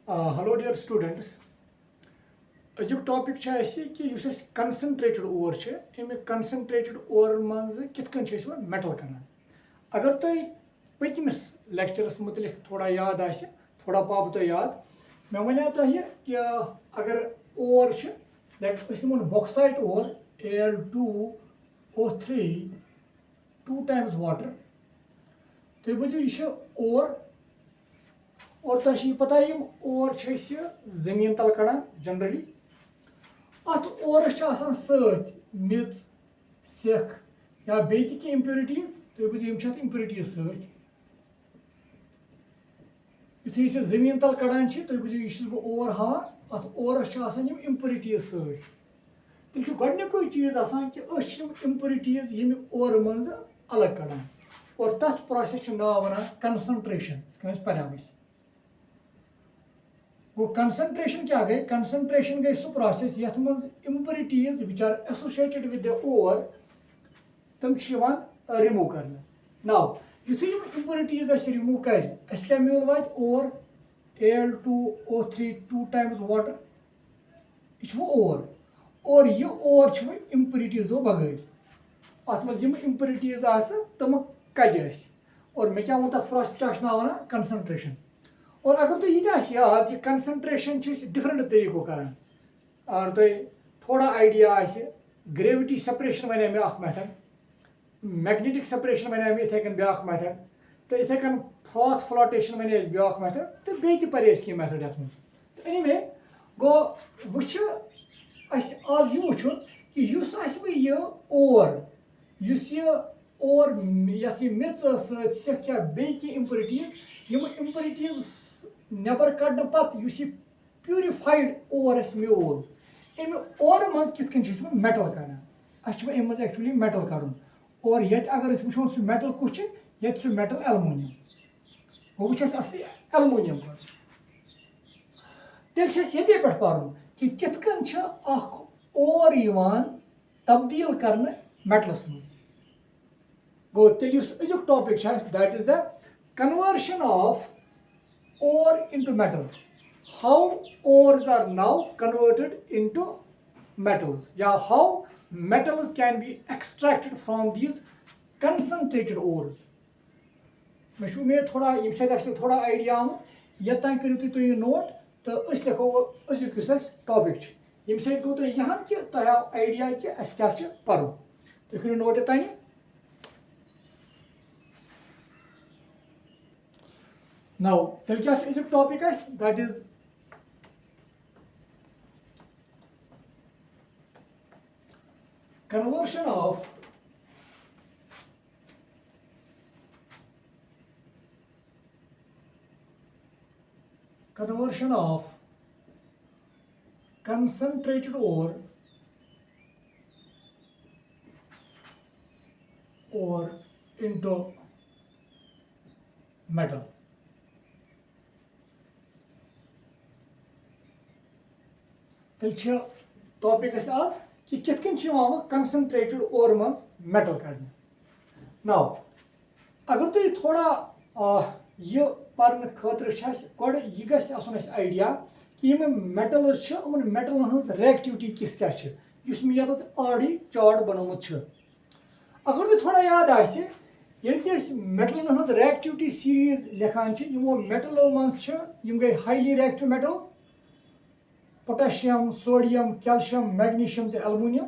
Hello dear students. अजुक topic कि concentrated ओर concentrated ओर मज कित मेटल कड़ान अगर तुम पकमिस लेक्चरस मुतलिक थोड़ा याद थोड़ा पाव तुम याद मे वन तुह कि अगर ओर नमो bauxite ore Al2O3 2 times water तुम बुझो यह ओर और तुम पता ओर जमीन तल कड़ान जनरली अत ओरस सथ सेख या बे इम्प्योरिटीज तुम बुझो इम्प्योरिटीज सथ युथु जमीन तल कड़ान तुम बुझो यह ओर हां अत ओरस इम्प्योरिटीज सथ तेल गोडनिक चीज कि इम्प्योरिटीज यम ओर मज अलग कड़ान और तथ प्रोसेस नाव वन कंसंट्रेशन पढ़ा गो कंसंट्रेशन क्या गई कंसंट्रेशन गई सह प्रोसेस यथ मज impurities which are associated with the ore तम रिमूव कर नाउ युथु इम्प्योरिटीज रिमूव कर क्या मिल वात ओर Al2O3 2 times वाटर यह ओर और यह ओर इम्प्योरिटीजो बगैर अत मज इम्प्योरिटीज तम कज और मे क्या वो तथ प्रोसेस क्या नाव वन कंसंट्रेशन और अगर तुम यह याद कि कंसंट्रेशन डिफरेंट तरीकों करान अगर तुम थोड़ा आइडिया ग्रेविटी सेपरेशन वन मे मेथड मैग्नेटिक सेपरेशन वन मे इथे ब्या मेथड तो इथे फ्रॉथ फ्लोटेशन वन ब्या मेथड तो बे पे कह मेथड ये एनीवे गो वुच आज यह वुचुन कि यह ओर ये मेच सेख या बे इम्प्योरिटीज इम्प्योरिटीज नबर कड़ने पत प्यूरिफाइड ओर मोल अमे ओर मज कित मेटल कड़ान अम एक्चुअली मेटल कड़न और ये अगर वो सह मेटल कुछ ये सह मेटल एलुमिनियम वो वो असली एलुमिनियम तेल ये पे पढ़ कि कित ओर तब्दील कर मेटलस मज गो तेल अजुक topic that is the conversion of ore into metals. How ores are now converted into metals. Yeah, how metals can be extracted from these concentrated ores. मे थोड़ा थोड़ा आइडिया आमुत ये तक करो तुम नोट तो लिखो अजुक टॉपिक ये गो तुम यहाँ कि तुम आइडिया कि क्या पढ़ो तुम करो नोट ये Now, तेल क्या topic that is conversion of concentrated ore into metal. तेल टॉपिक आज कि कित कंसंट्रेटेड ओर मज मेटल कड़ने नाउ अगर तुम थोड़ा यह पढ़ने खतर गोड यह गस आइडिया कि मेटल्स मेटलन हज रिएक्टिविटी किस क्या मे ये ऑलरेडी चार्ट बनोमुत अगर तुम थोड़ा याद ये मेटलन हज रिएक्टिविटी सीरीज लिखान मेटलों मज गई highly reactive metals potassium sodium calcium magnesium तो एलुमिनियम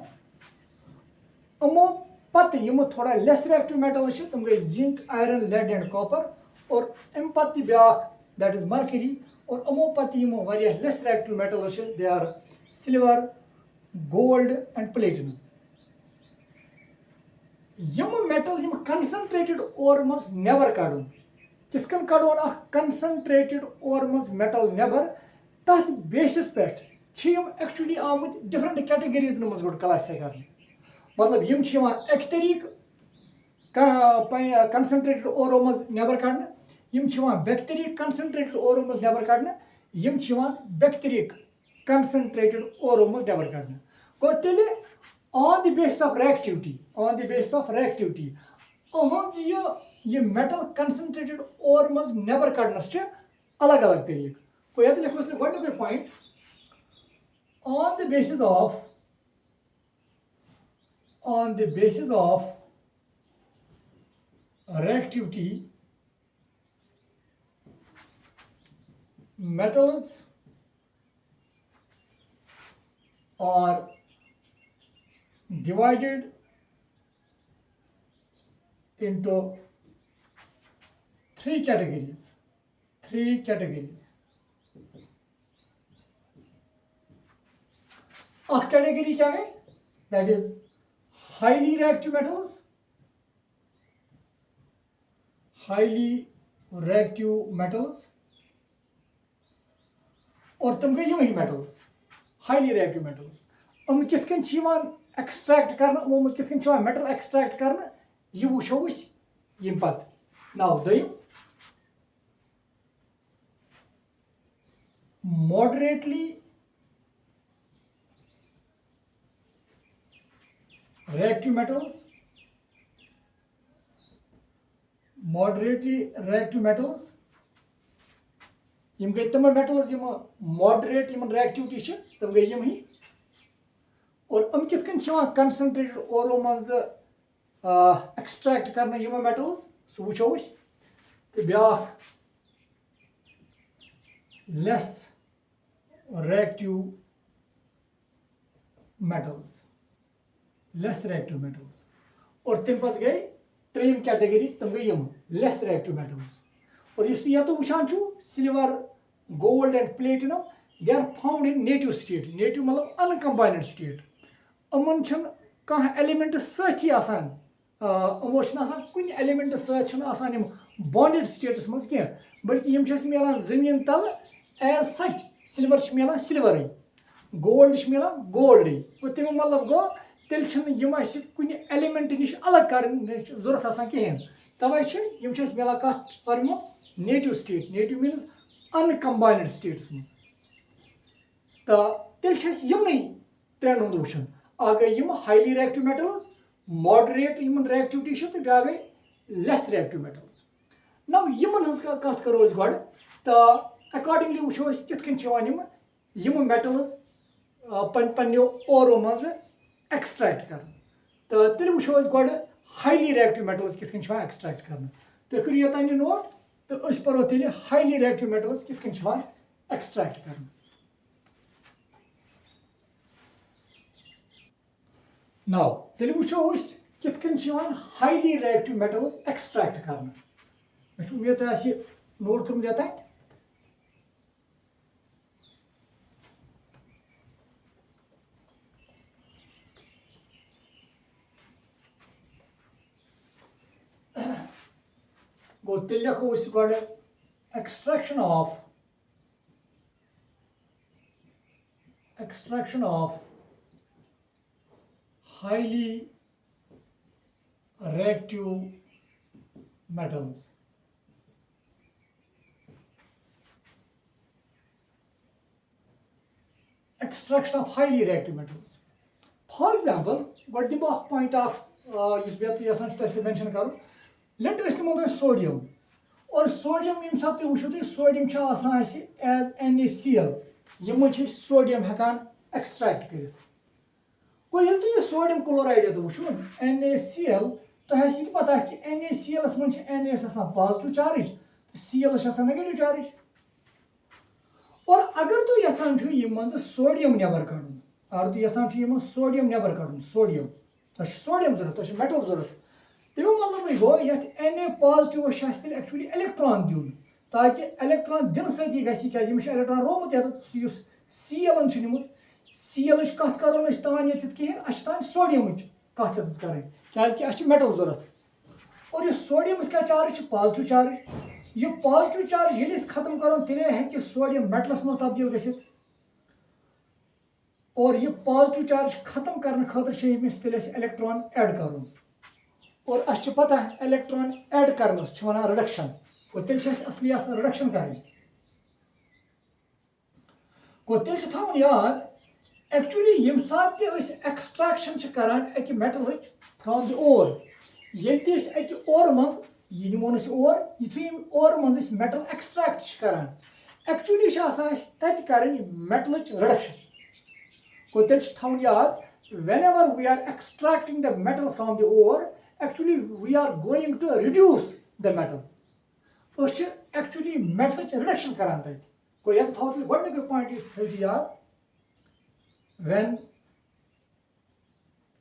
अमो पत थोड़ा लेस रिएक्टिव मेटल तम गई zinc iron lead and copper और अम पत ब्या दैट इज मर्करी और अमो पत less reactive metal they are silver gold and platinum metal concentrated ore मज नेबर कड़न कित कड़ोन कंसंट्रेटेड ओर मज मेटल नेबर तथ बेसिस पे एक्चुअली आमुत डिफरेंट कैटेगरीज मज गो क्लासीफाई कर मतलब एक तरीक कंसंट्रेटेड ओरो मज नेबर कड़ने बेक तरीक कंसंट्रेटेड ओरो मज नेबर कड़ने बेक तरीक कंसंट्रेटेड ओरो मज नेबर कड़ने गो तेल on the basis of reactivity अहज ये मेटल कंसंट्रेटेड ओर मज नेबर कड़नस अलग अलग तरीक गो ये लिखो गोडनुक point on the basis of reactivity metals are divided into three categories. A category क्या है? That is highly reactive metals. और तुम गए यही metals, highly reactive metals. कित कन extract करना, कित कन metal extract करना, ये वुचो यम पत. Now दयम moderately reactive metals यम गए तम metals यम moderate यमन reactivity छ तम गए यम ही और कित कन concentrated oro मंज extract करना यम metals सु वुचो तो ब्याख less reactive metals और तम पत गई त्रीम कैटेगरी तम गई यम लेस reactive metals और इस या तो वुचान छु silver gold and platinum they are found in native state मतलब अनकम्बाइंड स्टेट अमन छन कह एलिमेंट सथी आसान अमो छन आसान कुन एलिमेंट सथ छन आसान यम बॉन्डेड स्टेटस मज के बल्कि यम छस मिलान जमीन तल एज सच सिल्वर छ मिलान सिल्वरै गोल्ड छ मिलान गोल्डै और तम मतलब गो तेल यम कुन एलिमेंट निश अलग कर जरूरत आसान कहें तवे यम मिलान कत form of native state native means uncombined states मज तो तेल यमन त्रेन हूं वुचन आ गई यम हाईली रिएक्टिव मेटल्स मॉडरेट यमन रिएक्टिविटी तो ब्या गई लेस रिएक्टिव मेटल्स नाउ यमन हज कत करो गड तो अकॉर्डिंगली वुचो कित कन यम मेटल्स पन्नो ओरो मज एक्सट्रैक्ट कर तो तेल वुचो गड हाईली रिएक्टिव मेटल्स कित कन एक्सट्रैक्ट कर तो करो ये तान नोट तो पो तेल हाईली रिएक्टिव मेटल्स कित कन एक्सट्रैक्ट कर नाउ तेल वुचो कित कन हाईली रिएक्टिव मेटल्स एक्सट्रैक्ट कर उम्मीद तुम नोट कर देता गो तेल लिखो गड extraction of highly reactive metals. Extraction of highly reactive metals. For example, what the point of mention करो, let us know sodium. और सोडियम यम साथ वुचो तुम सोडियम as NaCl यम सोडियम हेकान एक्सट्रैक्ट कर गो ये तुम सोडियम क्लोराइड ये वुचो NaCl तो पता है कि NaCl मन Na positive charge Cl negative charge और अगर तु यसान सोडियम नेबर कड़न अगर तु यसान सोडियम नेबर कड़न सोडियम सोडियम जरूरत मेटल जरूरत तमें मतलब गो ये Na पॉजिटिव एक्चुअली इलेक्ट्रॉन दिन ताकि इलेक्ट्रॉन दिन सती क्या इलेक्ट्रॉन रोमुत Cl निमुत Cl कत करो तान ये कहें तान सोडियम कत करें क्या मेटल जरूरत और ये सोडियम क्या चार्ज पॉजिटिव चार्ज ये पॉजिटिव चार्ज ये खत्म करो तेल हे सोडियम मेटलस मज तब्दील गसित और ये पॉजिटिव चार्ज खत्म करने खातिर तेल इलेक्ट्रॉन ऐड करो और पता है इलेक्ट्रॉन ऐड करने वन रिडक्शन और तेल असली रिडक्शन करें गो तेल थवन याद एक्चुअली यम सात एक्सट्रैक्शन करान अक मेटल फ्रॉम द ओर ये ओर मज यह निमो ओर युथु ओर मज मेटल एक्सट्रैक्ट करान एक्चुअली तत कर मेटल रिडक्शन गो तेल थवन याद whenever we are extracting the metal from the ore actually we are going to reduce the metal actually metal reduction karan tत गो ये थो गोडनिक पॉइंट थो याद when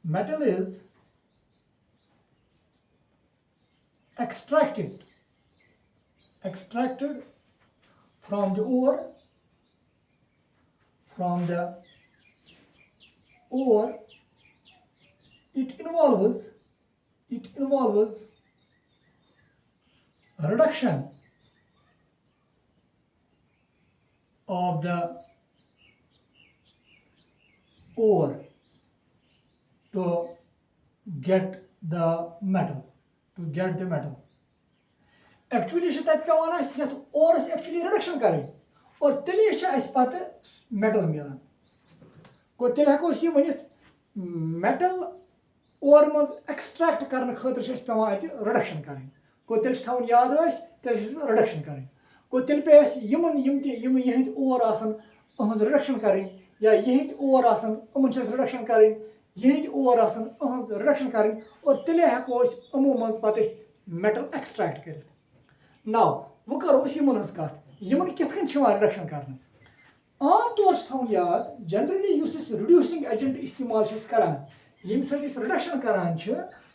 metal is extracted from the ore it involves reduction of the ore to get the metal actually तत पेवान ORS actually reduction करें और तेल पे metal मिलान गो तेल हेको यह वनित मेटल ओर मज एक्सट्रैक्ट करने खतर पेवान अत रिडक्शन करें गो तेल थवन याद तेल रिडक्शन करें गो तेल पे यहद ओर अहज रिडक्शन करें या यहद ओर अमन रिडक्शन करें यहद ओर अहज रिडक्शन करें और तेल हेको अमो मज पे मेटल एक्सट्रैक्ट कर नाउ वो करो यमन कत यमन कित रिडक्शन कर आम तौर थवन याद जनरली रिड्यूसिंग एजेंट इस्तेमाल करान यम सत रिडक्शन करान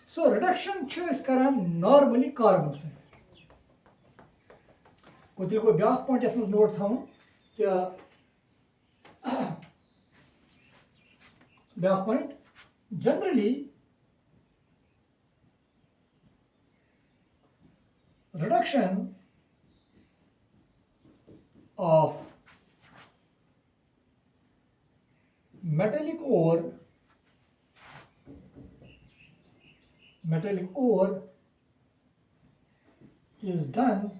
सो रिडक्शन करान नॉर्मली कार्बन सत गो ब्या पॉइंट ये नोट थवन कि ब्या point generally reduction of metallic ore is done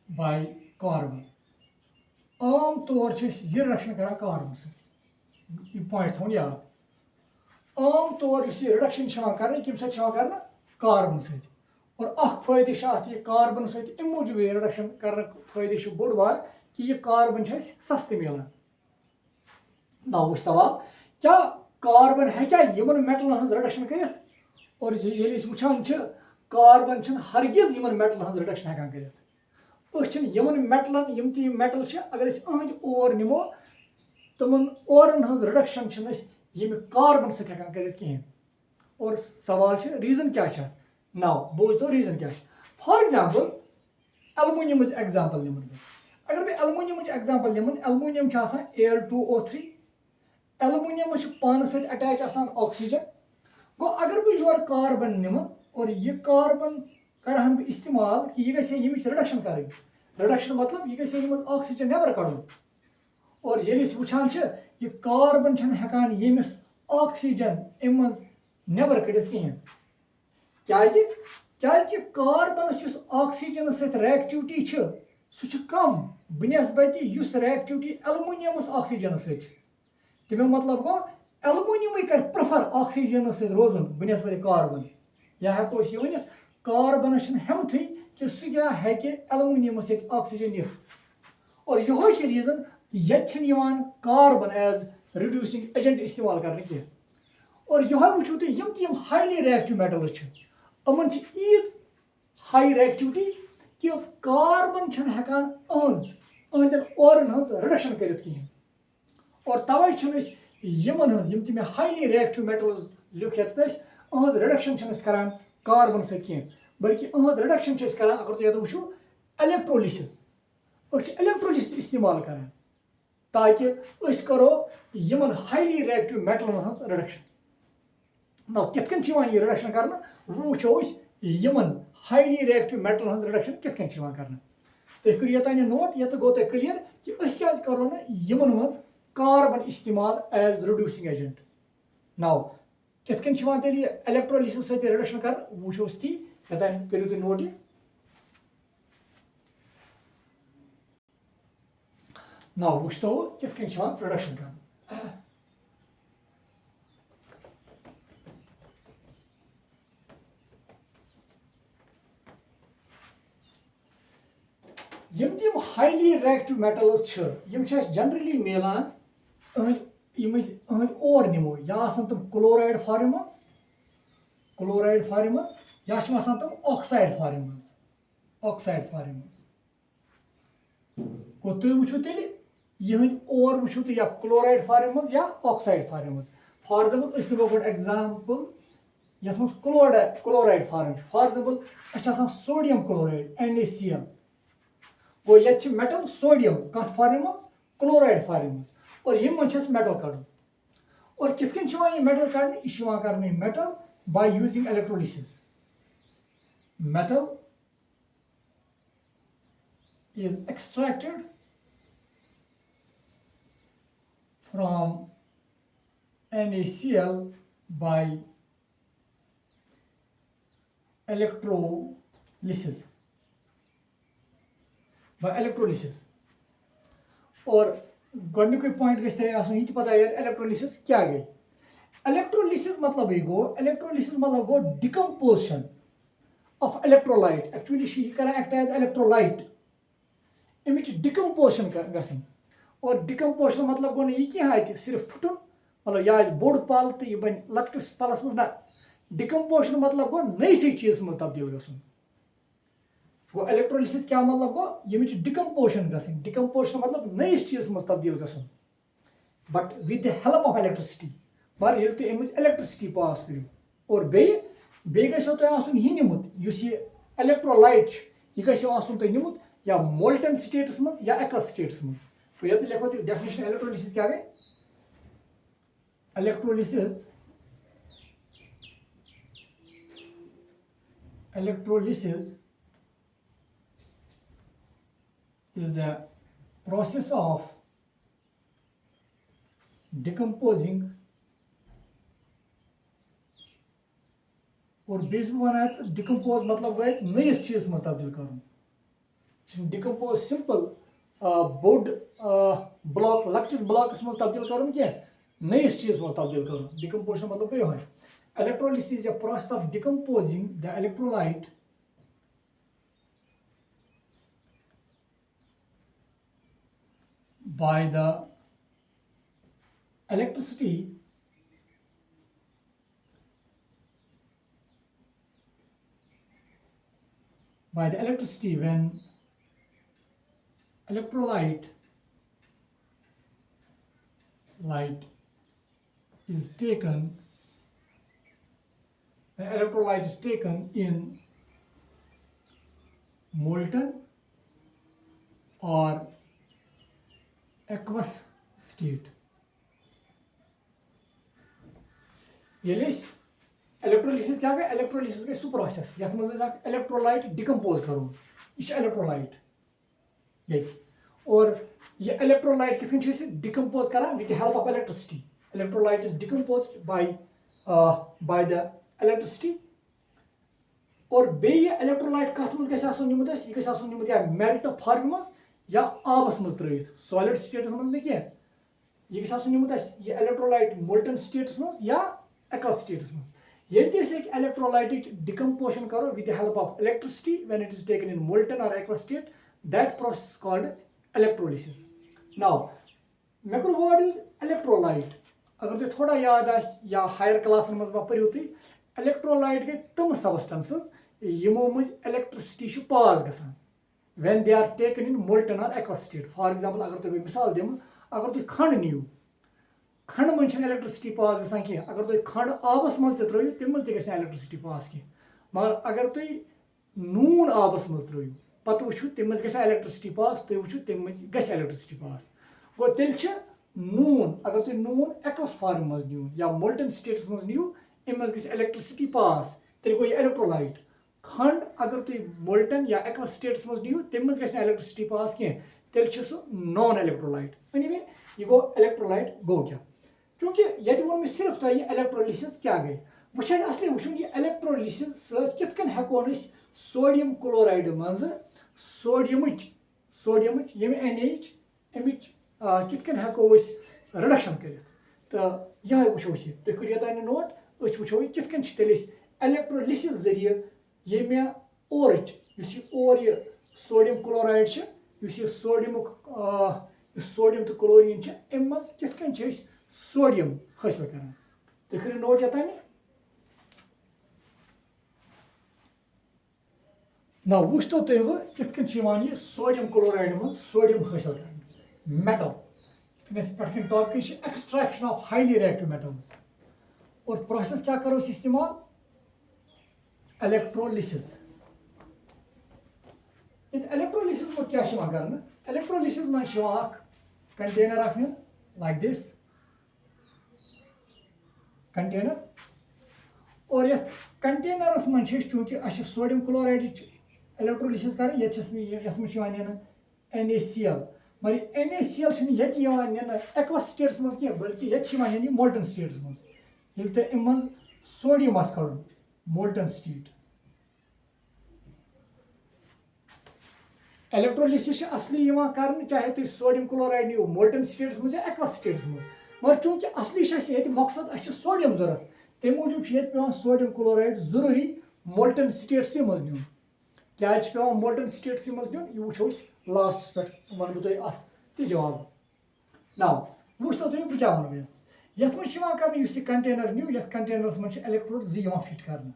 by carbon आम तौर यह रिडक्शन कर कार्बन से पॉइंट थवन याद आम तौर रिडक्शन कर कम कर कार्बन से और फायदे अत कार्बन सत मूजूब रिडक्शन कर फायदे बोड़ बार कि यह कार्बन सस्त मिलान ना वो सवाल क्या कार्बन हेन मेटलन हज रिडक्शन कर और ये वुचान कार्बन हरगिज मेटलन हज रिडक्शन हेकान कर मेटलन यम ती मेटल अगर अहद ओर निमो तमन ओरन हज रिडक्शन यम कार्बन सकान कर कहें और सवाल रीजन क्या नाउ बोझ तो रीजन क्या फॉर एग्जाम्पल एलुमिनियम एग्जाम्पल निमन अगर बह एलुमिनियम एग्जाम्पल निमन एलुमिनियम Al2O3 एलुमिनियम पान सत अटैच ऑक्सीजन गो अगर बह योर कार्बन निमन और यह कार्बन करहन बह इस्तेमाल कि यह गई यम रिडक्शन कर रिडक्शन मतलब यह गई ऑक्सीजन नबर कड़न और ये वुचान यह कार्बन हेकान यमिस ऑक्सीजन अम नबर कड़ित कहें क्या कार्बनस ऑक्सीजन सत रिएक्टिविटी सह कम बनस्बत रिएक्टिविटी एलुमिनियमस ऑक्सीजन सत तमें मतलब गो एलुमिनियम कर प्रेफर ऑक्सीजन सत रोजन बनस्बत कार्बन या हेको यह वन कार्बनस हमथ कि सह हेक एलुमिनियम सत ऑक्सीजन नित और यह रीजन ये कार्बन एज रिड्यूसिंग एजेंट इस्तेमाल कर और यह वो तुम हाईली रिएक्टिव मेटल्स अमन ईज हाई रिएक्टिविटी कि कार्बन हेकान अहदन ओरन हज रिडक्शन कर कहें और तवे यमन यम तमें हाईली रिएक्टिव मेटल्स लिखित अहज रिडक्शन करान कार्बन सत कहें बल्कि अहज रिडक्शन करान अगर तुम ये वो इलेक्ट्रोलिसिस इलेक्ट्रोलिसिस इस्तेमाल करान ताकि करो यमन हाईली रिएक्टिव मेटलन हज रिडक्शन ना कित यह रिडक्शन कर वो वो यमन हाईली रिएक्टिव मेटल हज रिडक्शन कित कर तुम करो ये नोट ये गो तुम क्लियर कि क्या करो ना यमन मज कार्बन इस्तेमाल एज रिड्यूसिंग एजेंट नाउ कित तेल इलेक्ट्रोलिसिस सत रिडक्शन कर वो ती ये करो तुम नोट ना वो कित रिडक्शन कर यम तम हाईली रिएक्टिव मेटल्स जनरली मिलान और निमो या तम क्लोराइड फॉर्म या तम ऑक्साइड फॉर्म गो तुम वो तेल यह और वो तो या क्लोराइड फॉर्म या ऑक्साइड फॉर्म फॉर एग्जाम्पल निमो गो एग्जाम्पल ये chloride form for example sodium chloride NaCl गो ये मेटल सोडियम कत फॉर्म क्लोराइड फॉर्म और यम मेटल कड़न और कितन ये मेटल कड़न यह metal by using electrolysis metal is extracted from NaCl by electrolysis और गोडनिक पॉइंट गई पता इलेक्ट्रोलिसिस क्या गई इलेक्ट्रोलिसिस मतलब गो decomposition of electrolyte actually she can act as electrolyte इमिच डिकम्पोजिशन गसन और डिकम्पोजिशन मतलब गो यह क्या सिर्फ फुटन मतलब यह बोड़ पल तो यह बन लकटिस पलस मज ना डिकम्पोजिशन मतलब गो नईसी चीज मज तब्दील गसन गो इलेक्ट्रोलिसिस क्या मतलब गो यमिच डिकम्पोजिशन गसन डिकम्पोजिशन मतलब नईस चीज मज तब्दील गसन but with the help of electricity मगर ये तो अमिच इलेक्ट्रिसिटी पास करो और बे गो तुम यह निमुत इलेक्ट्रोलाइट यह गो तुम निमुत या मोल्टन स्टेटस मज या एक्वस स्टेटस मज तो ये लिखो डेफिनेशन इलेक्ट्रोलिसिस क्या गई electrolysis is the process of decomposing और बेस वन डिकम्पोज मतलब गो नईस चीज मज तब्दील कर डिकम्पोज सिंपल बोड ब्लॉक लकटिस ब्लॉकस मज तब्दील कर क्या नईस चीज मज तब्दील कर डिकम्पोजिशन मतलब गो electrolysis is a process of decomposing the electrolyte by the electricity when electrolyte is taken in molten or aqueous state electrolysis क्या गई इलेक्ट्रोलिसिस गई सह प्रोसेस ये इलेक्ट्रोलाइट डिकम्पोज करो यह इलेक्ट्रोलाइट ये और यह इलेक्ट्रोलाइट किस डिकम्पोज कर with the help of electricity electrolyte is decomposed by the electricity और बे इलेक्ट्रोलाइट कत मज निमुत यह निमुत या मेल्ट फॉर्म मज या आबस मज त्रित सॉलिड स्टेटस मज यह निमुत यह इलेक्ट्रोलाइट मोल्टन स्टेटस मज या एक्वस स्टेटस मज ये इलेक्ट्रोलाइट डिकम्पोजिशन करो with the help of electricity when it is taken in molten or aqueous state that process called electrolysis now मे कोर वर्ड यूज इलेक्ट्रोलाइट अगर तुम थोड़ा याद या हायर क्लास मज पढ़ो तुम इलेक्ट्रोलाइट गई तम सबस्टेंसेस यमो मज इलेक्ट्रिसिटी पास गसान when they are taken in molten or aqueous state for example अगर तुम मिसाल दिम अगर तुम खंड नीव खंड मज इलेक्ट्रिसिटी पास गसान कह अगर तुम खंड आबस मज त्रो तम मज इलेक्ट्रिसिटी पास कह मगर अगर तुम नून आबस मज त्रो पत वो तम मज इलेक्ट्रिसिटी पास तुम वो तम मज इलेक्ट्रिसिटी पास गो तेल नून अगर तुम नून एक्वस फॉर्म मज नीव या मोल्टन स्टेटस मज नीव अम मज इलेक्ट्रिसिटी पास तेल गो इलेक्ट्रोलाइट खंड अगर तुम मोल्टन या एक्वस स्टेटस मज नीव तम मज इलेक्ट्रिसिटी पास कह तेल सह नॉन इलेक्ट्रोलाइट वन यह गो इलेक्ट्रोलाइट गो क्या चूंकि ये वो मैं सिर्फ तुम इलेक्ट्रोलिसिस क्या गई वो असली वो यह इलेक्ट्रोलिसिस कितन हेको सोडियम क्लोराइड मज सोडियम यम NaH अमिच कितन हेको रिडक्शन कर तो यह वो तुम करो ये नोट वो कितन तेल इलेक्ट्रोलिसिस जरिए ये मे और सोडियम क्लोराइड ये सोडियम तो क्लोरीन अम कित सोडियम हासिल करान तुम करो नोट यतान ना वो तुम कित सोडियम क्लोराइड मज सोडियम हासिल कर मेटल पे topic extraction of highly reactive metals और प्रोसेस क्या करो इस्तेमाल इलेक्ट्रोलिसिस इलेक्ट्रोलिसिस मज क्या कर इलेक्ट्रोलिसिस मज कंटेनर अख लाइक दिस कंटेनर और ये कंटेनरस मज चूंकि सोडियम क्लोराइड इलेक्ट्रोलिसिस कर NaCl मगर NaCl एक्वस स्टेट्स मज कह बल्कि ये मोल्टन स्टेट्स मज ये अम सोडियम आस कड़न मोल्टन स्टेट इलेक्ट्रोलिसिस असली कर चाहे तुम सोडियम क्लोराइड नीव मोल्टन स्टेट्स मज या एक्वस स्टेट्स मज मगर चूंकि असली मकसद सोडियम जरूरत तम मूजूब पे सोडियम क्लोराइड जरूरी मोल्टन स्टेट्स मज नुन क्या पे मोल्टन स्टेट्स मज नुन यह वो लास्ट पे वन बह तुम जवाब नाउ वो तुम बह क्या वन ये कर कंटेनर नीव ये कंटेनरस मज इलेक्ट्रोड फिट कर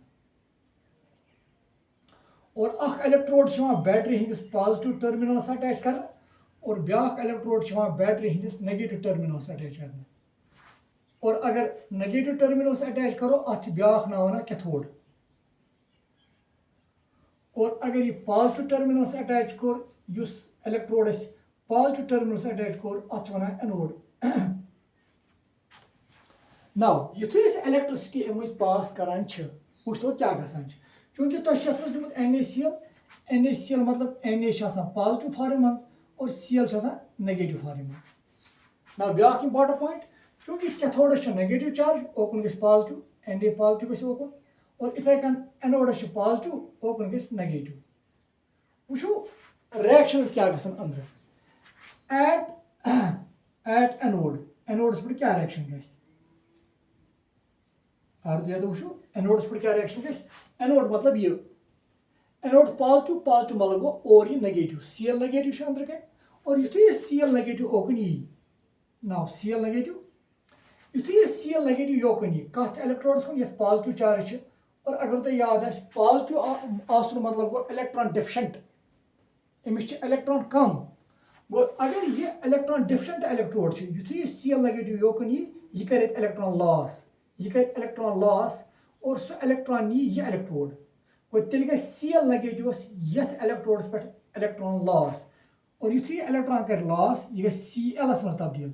और इलेक्ट्रोड बैटरी हंदिस पॉजिटिव टर्मिनलस अटैच कर और ब्याक इलेक्ट्रोड बैटरी हंदिस नेगेटिव टर्मिनलस अटैच कर और अगर नेगेटिव टर्मिनलस अटैच करो अत ब्याक ना वन कैथोड और अगर ये पॉजिटिव टर्मिनलस अटैच कोर इलेक्ट्रोड पॉजिटिव टर्मिनलस अटैच कोर अत वन एनोड नाउ युथु इलेक्ट्रिसिटी अम पास करान वो क्या गसान चूंकि तुम NaCl मतलब Na पॉजिटिव फॉर्म मज और Cl नेगेटिव फॉर्म मज ना ब्याक इंपॉर्टेंट पॉइंट चूंकि कैथोडस नेगेटिव चार्ज ओकन गई पॉजिटिव Na पॉजिटिव गई ओकन और इथे कन एनोडस पॉजिटिव ओकन गई नेगेटिव वो रिएक्शंस क्या गसन अंदर एट एनोडस पे क्या रिएक्शन गई वो एनोडस पे क्या रिएक्शन गई एनोड मतलब ये एनोड पॉजिटिव पॉजिटिव मतलब गो और ये नेगेटिव Cl नेगेटिव अंदर कन और युथ ये Cl नेगेटिव ओकन यी नाउ Cl नेगेटिव युथ ये Cl नेगेटिव योकन यी कत इलेक्ट्रोड्स कुन ये पॉजिटिव चार्ज और अगर तुम याद आस पॉजिटिव आसन मतलब गो इलेक्ट्रॉन डिफिशिएंट अमिस इलेक्ट्रॉन कम गो अगर ये इलेक्ट्रॉन डिफिशिएंट इलेक्ट्रोड युथ ये Cl नेगेटिव योकन यी कर इलेक्ट्रॉन लॉस और सह इलेक्ट्रॉन नी यह इलेक्ट्रोड गो तेल गई Cl नेगेटिव ये इलेक्ट्रोड्स पे इलेक्ट्रॉन लॉस और युथ ये इलेक्ट्रॉन कर लॉस यह गई Cl मज तब्दील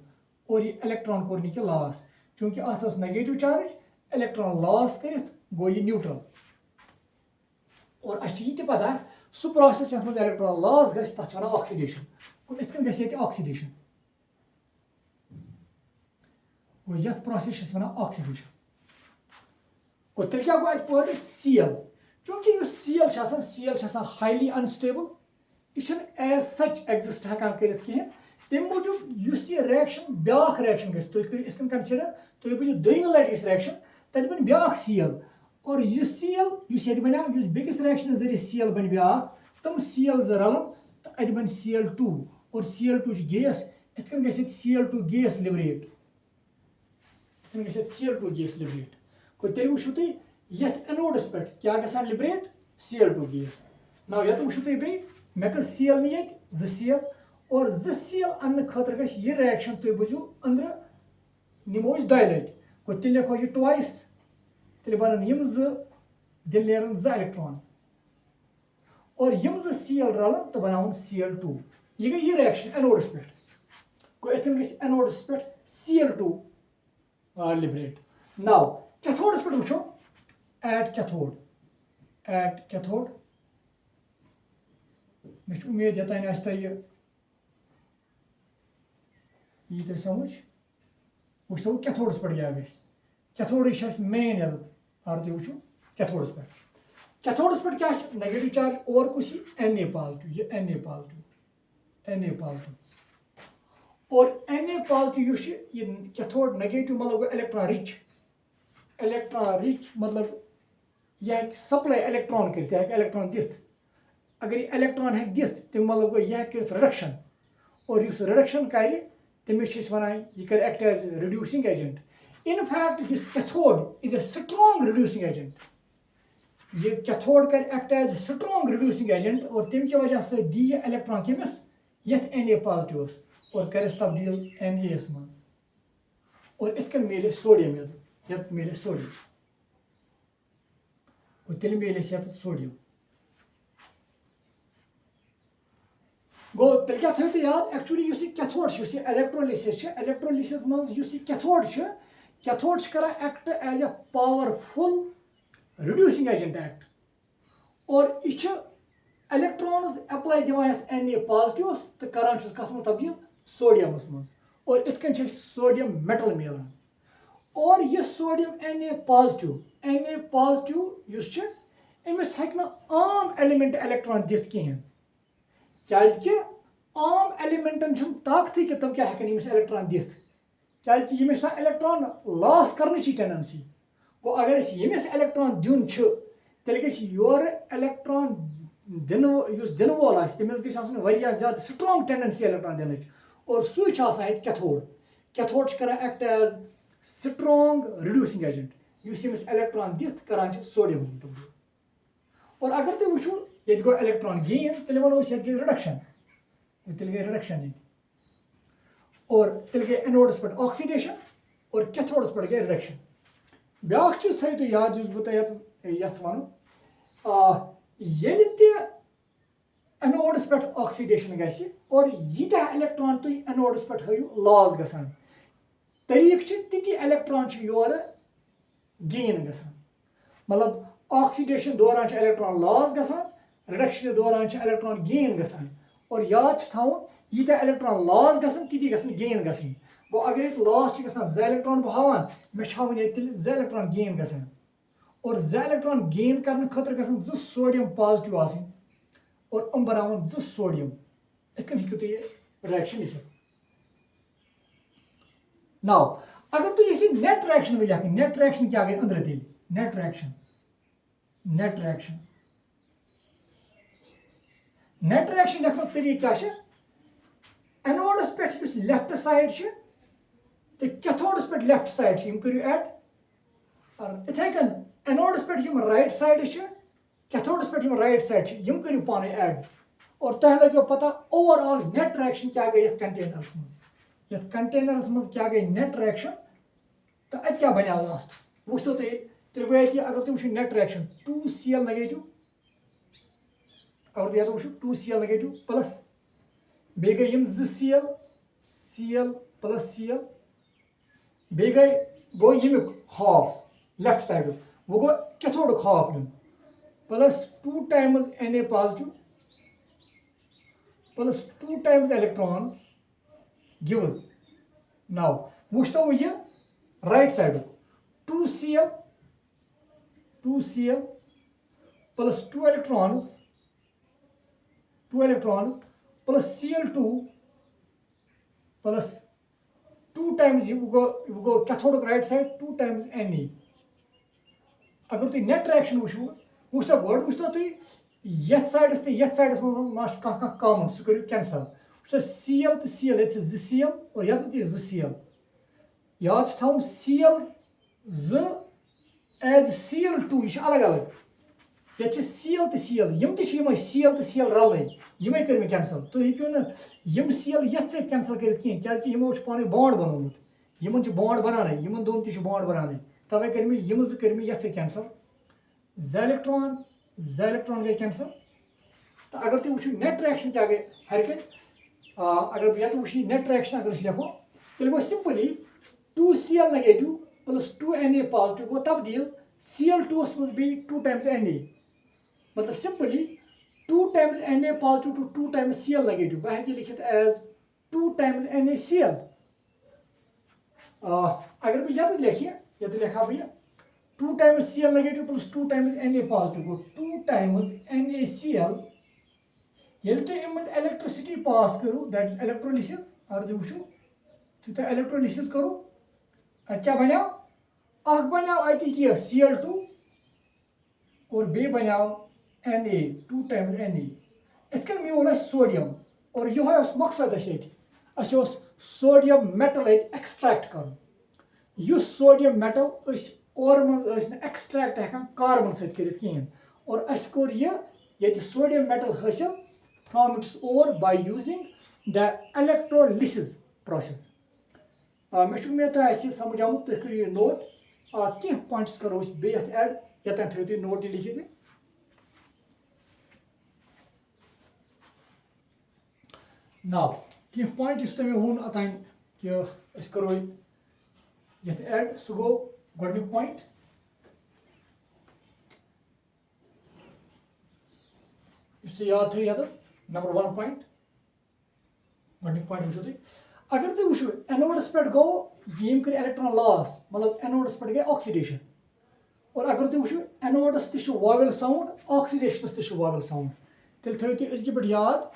और ये इलेक्ट्रॉन कोर नी लॉस चूंकि अत नेगेटिव चार्ज इलेक्ट्रॉन लॉस कर गो ये न्यूट्रल और अच्छी पता सह प्रोसेस ये इलेक्ट्रॉन लॉस गि तथ ऑक्सीडेशन इत गि ऑक्सीडेशन गो ये प्रोसेस वन ऑक्सीडेशन और तेल क्या गो पे Cl चूंकि Cl हाईली अनस्टेबल यह एज सच एग्जिस्ट हेकान कर तम मूजूब यह रिएक्शन ब्याक रिएक्शन गि कंसिडर तुम बुझो दोयम लटि रिएक्शन तत बन ब्याक Cl और यह Cl ये बना बेकिस रिएक्शन जरिए Cl बन ब्याक तम Cl रलन तो अत बन Cl2 और Cl2 गैस इत गि Cl2 gas liberate Cl2 gas liberate गो तेल वो तुम ये एनोडस पे क्या गसान लिबरेट Cl2 गैस ना ये वो तुम बे मे कर Cl नी Cl और Cl अन्न खतर गि यह रिएक्शन तुम बुझो अंदर निमो दो लट गो तेल लिखो यह ट्वाइस तेल बनन यम दिल नेरन इलेक्ट्रॉन और यम Cl रलन तो बनावन Cl2 यह गई यह रिएक्शन एनोडस पे गो इत गि एनोडस पे Cl2 लिबरेट नाउ कैथोडस पे वो एट कैथोड मे उम्मीद यतान आस यी समझ वो कैथोडस पे क्या गि कैथोड मेन अगर तुम वो कैथोडस पे क्या नेगेटिव चार्ज और कुछ Na पॉजिटिव ये Na पॉजिटिव और Na पॉजिटिव ये कैथोड नेगेटिव मतलब इलेक्ट्रॉन रिच मतलब यह सप्लाई इलेक्ट्रॉन कर इलेक्ट्रॉन दिथ अगर ये इलेक्ट्रॉन है दिथ तम मतलब गो यह रिडक्शन और उस रिडक्शन कर तमिस वन यह कर act as reducing agent in fact this cathode is a strong reducing agent ये कैथोड कर act as strong reducing agent और तम की वजह से दी यह इलेक्ट्रॉन कमिस यथ Na पॉजिटिव और कर तब्दील Na मज और इत मिले सोडियम ये मिले सोडियम और तेल मिले ये सोडियम गो तेल क्या थो याद एक्चुअली कैथोड इलेक्ट्रोलिसिस मज कैथोड कर act as a powerful reducing agent act और यह इलेक्ट्रॉन्स अप्लाई दिवान Na पॉजिटिव तो करान कत मज तब्दील सोडियमस मज और इत सोडियम मेटल मिलान और यह सोडियम Na पॉजिटिव अमिस हेक आम एलिमेंट इलेक्ट्रॉन दिथ कहें क्या आम एलिमेंटन ताकत कि तम क्या अमिस इलेक्ट्रॉन दिथ क्या यमिस इलेक्ट्रॉन लॉस करने टेंडेंसी गो अगर यमिस इलेक्ट्रॉन दिन तेल योर इलेक्ट्रॉन दिन वोल तमिस गई ज्यादा स्ट्रॉन्ग टेंडेंसी इलेक्ट्रॉन दिन और सू कैथोड कर act as strong reducing agent यमिस इलेक्ट्रॉन दिथ करान सोडियम तब्दील और अगर तुम वो ये गो इलेक्ट्रॉन गेन तेल वो गई रिडक्शन तेल गई रिडक्शन और तेल गई एनोडस पे ऑक्सीडेशन और कैथोडस पे गई रिडक्शन ब्याक चीज थो याद बह वन ये एनोडस पे ऑक्सीडेशन गि और यीत्या इलेक्ट्रॉन तुम एनोडस पे हयू लॉस गसान तरीक ती इलेक्ट्रॉन योर गेन गसान मतलब ऑक्सीडेशन दौरान इलेक्ट्रॉन लॉस गसान रिडक्शन दौरान इलेक्ट्रॉन गेन गसान और याद थवन यीत्या इलेक्ट्रॉन लॉस गसान ती गेन गसन गो अगर ये लॉस गसान ज इलेक्ट्रॉन बह हावान मे हावन ये ज इलेक्ट्रॉन गेन गसान और ज इलेक्ट्रॉन गेन करने खतर गसन ज सोडियम पॉजिटिव आसन और बनावन ज सोडियम इत हेकू तुम ये रिएक्शन लिखित नाउ अगर तुम ये नेट रिएक्शन में लिख नेट रिएक्शन क्या गई अंदर तेल नेट रिएक्शन लिखन तरीक क्या एनोडस पे लेफ्ट साइड तो कैथोडस पे लेफ्ट साइड करू एड इथे कन एनोडस पे राइट साइड कैथोडस पे राइट साइड करू पान एड और तुम लगो पता ओवरऑल नेट रिएक्शन क्या गई कंटेनरस मज क्या गई नेट रिएक्शन तो अत क्या बना लास्ट वो तेल गो अगर तुम नेट रिएक्शन 2Cl नेगेटिव अगर तुम 2Cl नेगेटिव प्लस बे गई 2Cl Cl प्लस Cl बे गो यमुक हाफ लेफ्ट साइड वो गो कैथोड हाफ नुन plus 2 times Na positive plus 2 times electrons gives now वो ये right side 2Cl plus 2 electrons plus Cl2 plus 2 times you go cathodic right side 2 times Na अगर तुम net reaction वो गोड वो तुम ये साइडस तो ये साइडस मज कॉमन सह करू कैंसल Cl तो Cl ये 2Cl और ये 2Cl याद थवन Cl एज Cl2 यह अलग अलग ये Cl तो Cl Cl तो Cl रल ये कर कैंसल तुम हेकू ना Cl ये कैंसल कर क्या पानी बॉन्ड बनोमुत इन बॉन्ड बनाने इन दोन बॉन्ड बनाने तवे कर ये कैंसल ज इलेक्ट्रॉन गई कैंसल तो अगर तुम वो नेट रिएक्शन क्या गई हर कन अगर ये वो नेट रिएक्शन अगर लिखो तेल गो simply 2Cl negative plus 2 Na positive गो तब्दील Cl2 मज बी 2 टाइम्स Na मतलब simply 2 times Na positive to 2 times Cl negative बह हेकि लिखित एज 2 टाइम्स NaCl अगर बह ये लिखा बह 2 times Cl negative plus 2 times Na positive गो 2 टाइम्स NaCl ये तुम इलेक्ट्रिसिटी पास करो दैट इज इलेक्ट्रोलिसिस अगर तुम वो तुम इलेक्ट्रोलिसिस करो क्या बनो बनो अत Cl2 और बे बनो Na 2 टाइम्स Na इत कन म्यूल सोडियम और यह मकसद सोडियम मेटल एक्सट्रैक्ट कर सोडियम मेटल और मज एक्सट्रैक्ट हेकान कार्बन सत कहें और अस कोर ये सोडियम मेटल हासिल from its ore by using the electrolysis process मे उम्मीद तुम समझ आमुत तुम करो नोट कह पॉइंट्स करो बेत ऐड यतन थो तुम नोट लिखित नाउ कह पॉइंट इस मे वोन अतान कि करो ये ऐड सह गो गोडनिक पॉइंट इस याद थो ये नंबर 1 पॉइंट गोडनिक पॉइंट वो तुम अगर तुम वो एनोडस पे गो यम कर इलेक्ट्रॉन लॉस मतलब एनोडस पे गई ऑक्सीडेशन और अगर तुम वो एनोडस तक वॉवेल साउंड ऑक्सीडेशनस तक वॉवेल साउंड तेल थो तुम अजक पे याद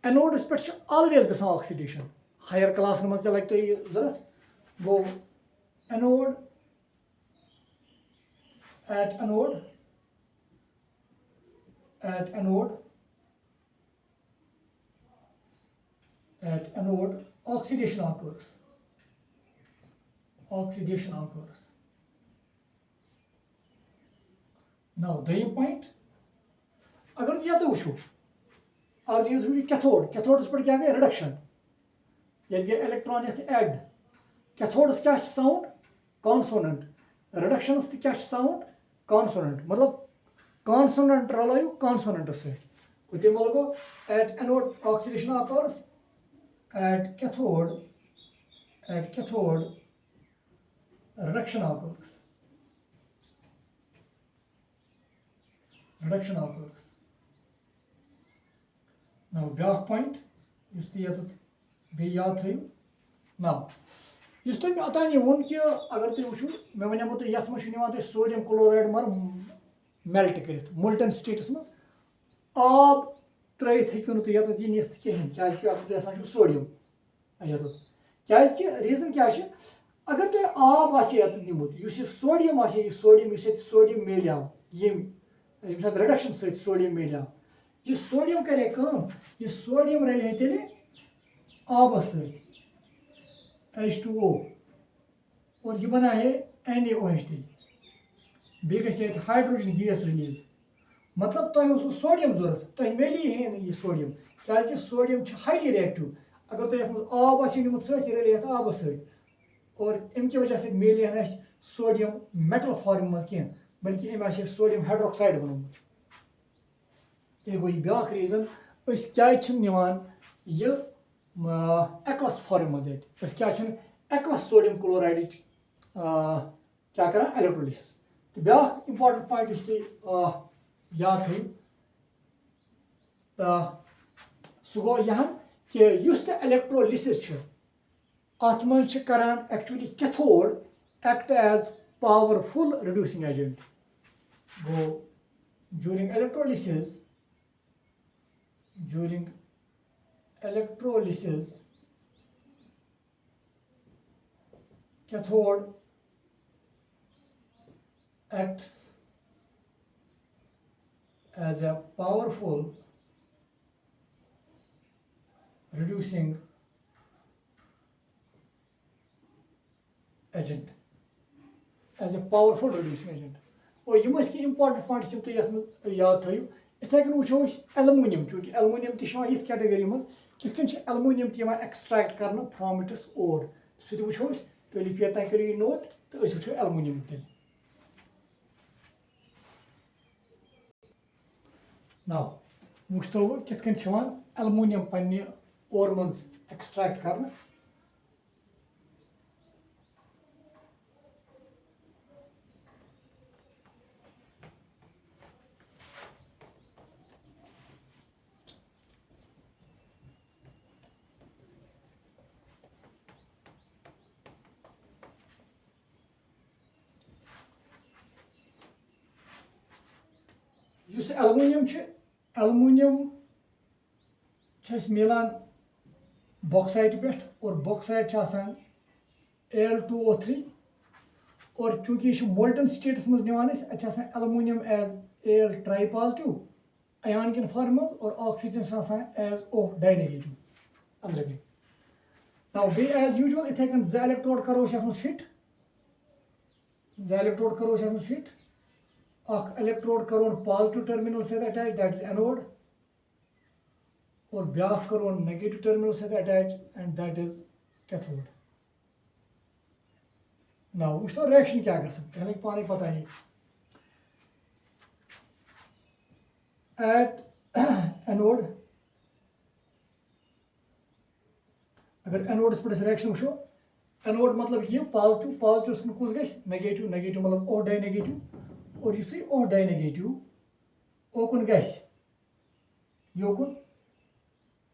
एनोडस पे ऑलवेज गसान ऑक्सीडेशन हायर क्लास मज ते लगे तुम जरूरत गो anode at anode oxidation occurs now दोयम पॉइंट अगर तुम ये वो अगर तुम कैथोडस पे क्या गई रिडक्शन ये गई इलेक्ट्रॉन ऐड कैथोडस क्या साउंड कॉन्सोनेंट रिडक्शनस क्या साउंड कॉन्सोनेंट मतलब कॉन्सोनेंट रलो कॉन्सोनेंट सत तम go at anode oxidation occurs at cathode reduction occurs now back point इस बे याद थो now इस तुम अतान वो कि अगर तुम वो मे वनमो तुम ये सोडियम क्लोराइड मर मेल्ट कर मोल्टन स्टेटस मज आब त्रित हेकू तुम ये कहें क्या सोडियम क्या रीजन क्या अगर तुम आब आमुत सोडियम मिले ये रिडक्शन सोडियम मिले यह सोडियम करे यह सोडियम रले तेल आबस H2O और यह बनाए NaOH तेल बे हाइड्रोजन गैस रिलीज मतलब तुम सोडियम जरूरत तुम मिली यह सोडियम क्या सोडियम हाईली रिएक्टिव अगर तुम ये आब आमुत सले आब और अमि वजह से मिले सोडियम मेटल फॉर्म मज कह बल्कि अम सोडियम हाइड्रोक्साइड बनोमुत ये गो ब्याक रीजन क्या यह एक्वस फॉर्म मज क्या एक्वस सोडियम क्लोराइड क्या कर इलेक्ट्रोलिसिस तो ब्याक इंपॉर्टेंट पॉइंट इस याद थो सह गो यहाँ कि इलेक्ट्रोलिसिस अत मज करान actually cathode act as powerful reducing agent गो during electrolysis cathode acts as a powerful reducing agent और यम इंपॉर्टेंट पॉइंट्स तुम याद थो इथे कन वो एलुमिनियम चूंकि एलुमिनियम ये कैटेगरी मज किन एलुमिनियम एक्सट्रैक्ट कर फ्रॉम इट्स ओर सह वो तो लिखिए तक करो नोट तो वो एलुमिनियम तेल नाउ वो किन एलुमिनियम पन्ने ओर मज एक्सट्रैक्ट कर एलुमिनियम मिलान बॉक्साइट पे और बॉक्साइट Al2O3 और चूंकि यह मोल्टन स्टेटस मज निवान aluminium as Al tri positive ion किन फॉर्म और oxygen as O di negative अंदर गई नाउ बे एज यूजुअल इथे कन ज इलेक्ट्रोड करो फिट ज इलेक्ट्रोड करो फिट अख इलेक्ट्रोड करो पॉजिटिव टर्मिनल से अटैच दैट इज एनोड और ब्याख करो नेगेटिव टर्मिनल से attach and that is cathode now वो तो रिएक्शन क्या कर सकते हैं पानी पता ही एट एनोड अगर एनोड पे रिएक्शन वो एनोड मतलब ये पॉजिटिव पॉजिटिव कुछ गस नेगेटिव नेगेटिव मतलब ओ डाई नेगेटिव और युथुई ओ डाई नेगेटिव ओकुन गस योकुन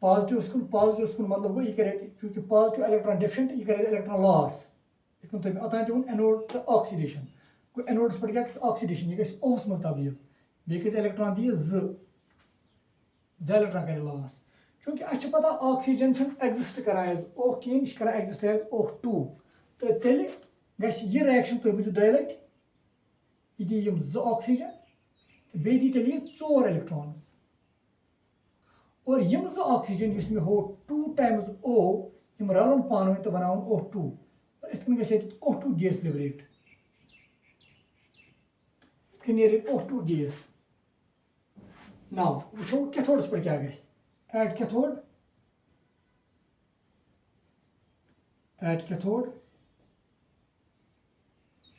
पॉजिटिव मतलब गो यह करे चूंकि पॉजिटिव इलेक्ट्रॉन डिफिशिएंट यह करे इलेक्ट्रॉन लॉस तुम अतान तुम एनोड तो ऑक्सीडेशन गो एनोडस पे क्या ऑक्सीडेशन यह गस ओहस मज तब्दील बेस इलेक्ट्रॉन दी ज इलेक्ट्रॉन करे लॉस चूंकि अच्छे पता ऑक्सीजन एग्जिस्ट करान एज ओह कहें यह करान एग्जिस्ट एज OH2 तो तेल गस यह रिएक्शन तुम बुझो दो लट यह दी ज ऑक्सीजन बे दी तेल 4 इलेक्ट्रॉन्स और यम ज ऑक्सीजन इस में हो 2 टाइम्स O यम रलन पान तो बनावन OH2 और इतन गस OH2 गैस लिबरेट इतन नेर OH2 गैस नाउ वो कैथोड्स पर क्या गस एट कैथोड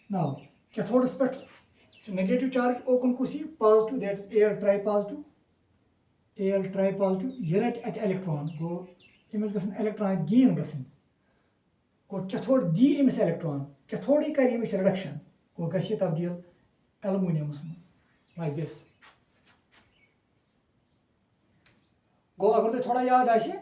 नाउ कैथोड्स पे नेगेटिव चार्ज ओकुन कुछ positive that is Al tri positive यह रट अत इलेक्ट्रॉन गो अमिस गसन इलेक्ट्रॉन गेन गसन गो कैथोड दी अमिस इलेक्ट्रॉन कैथोड ही कर अमिस रिडक्शन गो गस तब्दील एल्युमिनियमस मज लाइक दिस गो अगर तुम थोड़ा याद आसे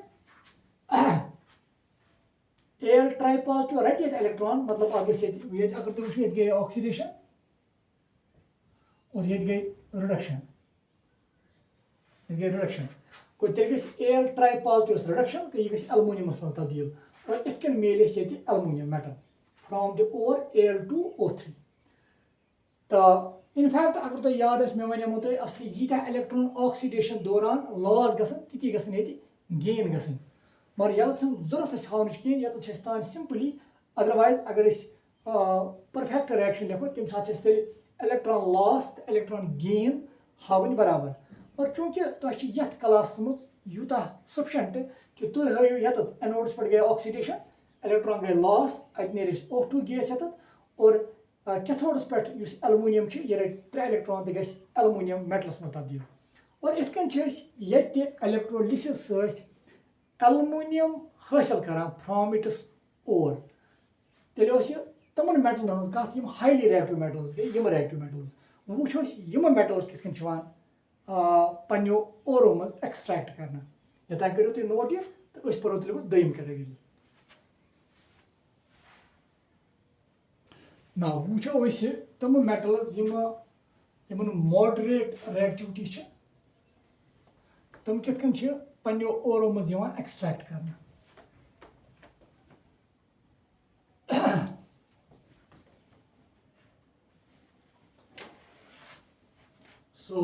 Al ट्राई पॉजिटिव रट ये इलेक्ट्रॉन मतलब अगर तुम ये गई ऑक्सीडेशन और ये गई रिडक्शन गो तेल Al ट्राई पॉजिटिव रिडक्शन तो यह एल्युमिनियमस मज तब्दील और इतन मिले aluminium metal from the ore Al2O3 तो इनफैक्ट अगर तुम याद मे वनमो तुम असली यीटा इलेक्ट्रॉन ऑक्सीडेशन दौरान लॉस गसन ती गसन गेन गसन मगर ये जरूरत हावन कहें ये तान सिंपली अदरवाइज अगर परफेक्ट रिएक्शन लिखो तम सात तेल इलेक्ट्रॉन लॉस तो इलेक्ट्रॉन गेन हावन बराबर और चूंकि तुम ये क्लास मज यूता सफिशेंट कि तुम हाव ये एनोड्स पे गई ऑक्सीडेशन इलेक्ट्रॉन गई लॉस अत नेर OH2 गैस ये और कैथोड्स पे एल्युमिनियम यह रट 3 इलेक्ट्रॉन तो गस एल्युमिनियम मेटलस मज तब्दील और इतकन इलेक्ट्रोलिसिस सहित एल्युमिनियम हासिल करान फ्रॉम इट्स ओर तेल तमन मेटलन हज कत हाईली रिएक्टिव मेटल्स गई रिएक्टिव मेटल्स वो यम मेटल्स कित पन्नो ओरो मज एक्सट्रैक्ट करना ये करो तुम नोट ये तो पो तेल दोम कैटेगरी ना वो तम मेटल्स मॉडरेट रिएक्टिविटी तम कितन पन्नो ओरो मज एक्सट्रैक्ट करना सो